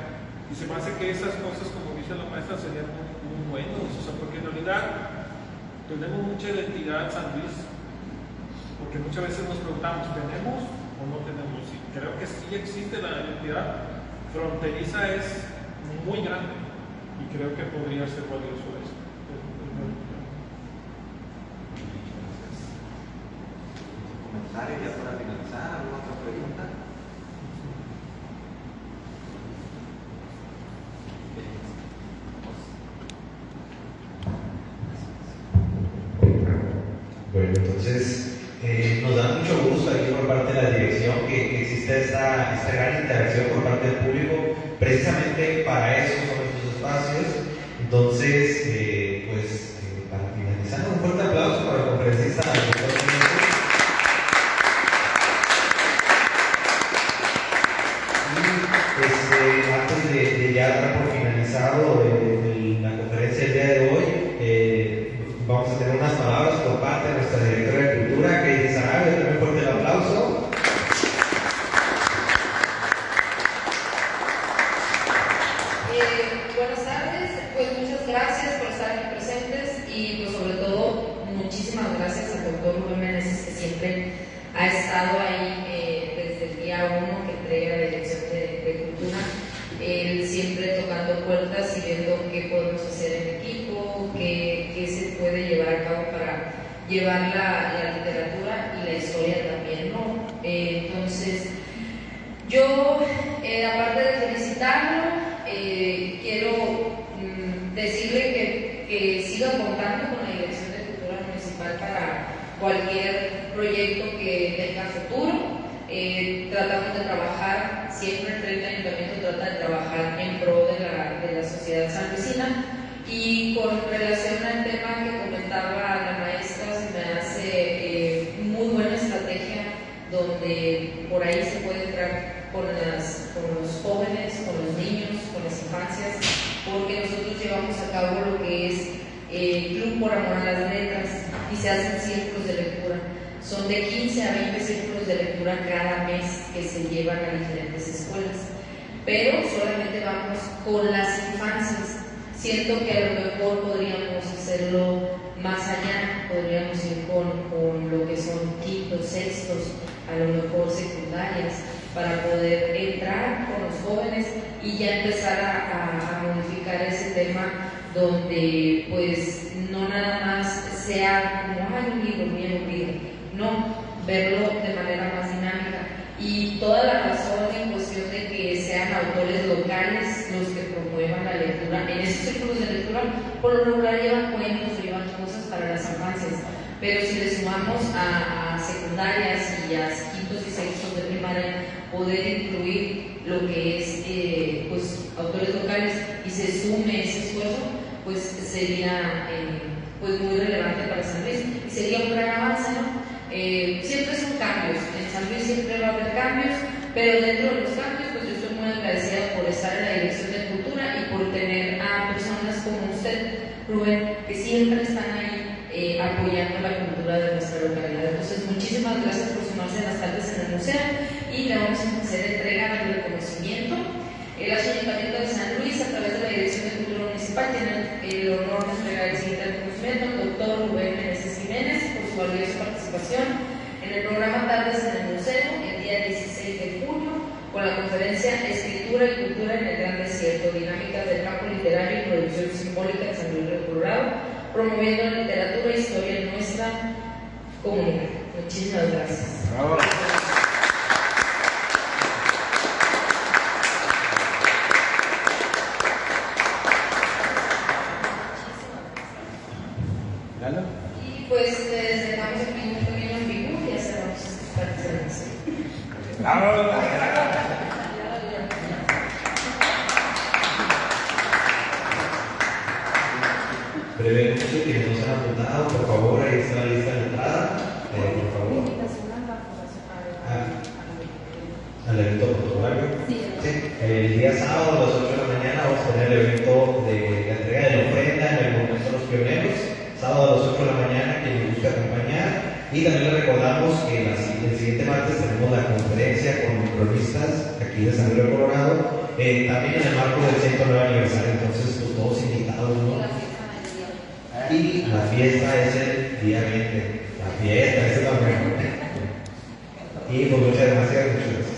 Y se me hace que esas cosas, como dice la maestra, serían muy buenos. O sea, porque en realidad tenemos mucha identidad en San Luis. Porque muchas veces nos preguntamos, ¿tenemos o no tenemos? Y creo que sí existe la identidad fronteriza, es muy grande. Y creo que podría ser valioso esto. ¿Comentarios ya para finalizar? ¿Alguna otra pregunta? Bueno, entonces nos da mucho gusto aquí por parte de la dirección que exista esta gran interacción por parte del público. Precisamente para eso son estos espacios. Entonces, para finalizar, un fuerte aplauso para el conferencista. Antes de ya dar por finalizado la conferencia del día de hoy, vamos a tener unas palabras por parte de nuestra directora de Cultura, Katie Sarabia. También fuerte el aplauso. Buenas tardes, pues muchas gracias por estar aquí presentes y pues sobre todo muchísimas gracias al doctor Rubén Meneses, que siempre ha estado ahí desde el día 1 que entrega la dirección de Cultura, él siempre tocando puertas y viendo qué podemos hacer en equipo, qué se puede llevar a cabo para llevar la literatura y la historia también, ¿no? Entonces, yo, aparte de felicitarlo, quiero decirle que siga contando con la Dirección de Cultura Municipal para cualquier proyecto que tenga futuro. Tratamos de trabajar, siempre el 30 Ayuntamiento trata de trabajar en pro de la sociedad sanluisina. Y con relación al tema que comentaba la maestra, se me hace muy buena estrategia donde por ahí se puede entrar con los jóvenes, con los niños, con las infancias, porque nosotros llevamos a cabo lo que es Club por Amor a las Letras y se hacen círculos de lectura. Son de 15 a 20 círculos de lectura cada mes que se llevan a diferentes escuelas, pero solamente vamos con las infancias. Siento que a lo mejor podríamos hacerlo más allá, podríamos ir con lo que son quintos, sextos, a lo mejor secundarias, para poder entrar con los jóvenes y ya empezar a modificar ese tema donde pues no nada más sea como hay un libro muy aburrido, no, verlo de manera más dinámica. Y toda la razón en cuestión de que sean autores locales los que promuevan la lectura. En esos círculos de lectura, por lo regular llevan cuentos o llevan cosas para las infancias, pero si le sumamos a secundarias y a quintos y sextos de primaria, poder incluir lo que es pues, autores locales y se sume ese esfuerzo, pues sería pues muy relevante para San Luis y sería un gran avance, ¿no? Siempre son cambios, en San Luis siempre va a haber cambios, pero dentro de los cambios, pues yo estoy muy agradecida por estar en la Dirección de Cultura y por tener a personas como usted, Rubén, que siempre están ahí apoyando la cultura de nuestra localidad. Entonces, muchísimas gracias por sumarse a las tardes en el museo y le vamos a hacer entrega del reconocimiento. El Ayuntamiento de San Luis, a través de la Dirección de Cultura Municipal, tiene el honor de entregar el siguiente reconocimiento al doctor Rubén Meneses Jiménez por su valiosa participación en el programa Tardes en el Museo el día 16 de junio con la conferencia Escritura y Cultura en el Gran Desierto, dinámicas del campo literario y producción simbólica en San Luis Río Colorado, promoviendo la literatura e historia en nuestra comunidad. Muchísimas gracias. Bravo. Y pues les dejamos aquí un pequeño ambiguo y ya cerramos estas partes de la mesa. Brevemente, quienes nos han apuntado, por favor, ahí está la lista de entrada. Por favor. ¿Al evento fotográfico? Sí. El día sábado a las 8 de la mañana vamos a tener el evento de la entrega de la ofrenda, tenemos la conferencia con cronistas aquí de San Luis de Colorado, también en el marco del 109 aniversario, entonces pues todos invitados, ¿no? Y la fiesta es el día 20, la fiesta, ese es la mejor. Y pues muchas gracias.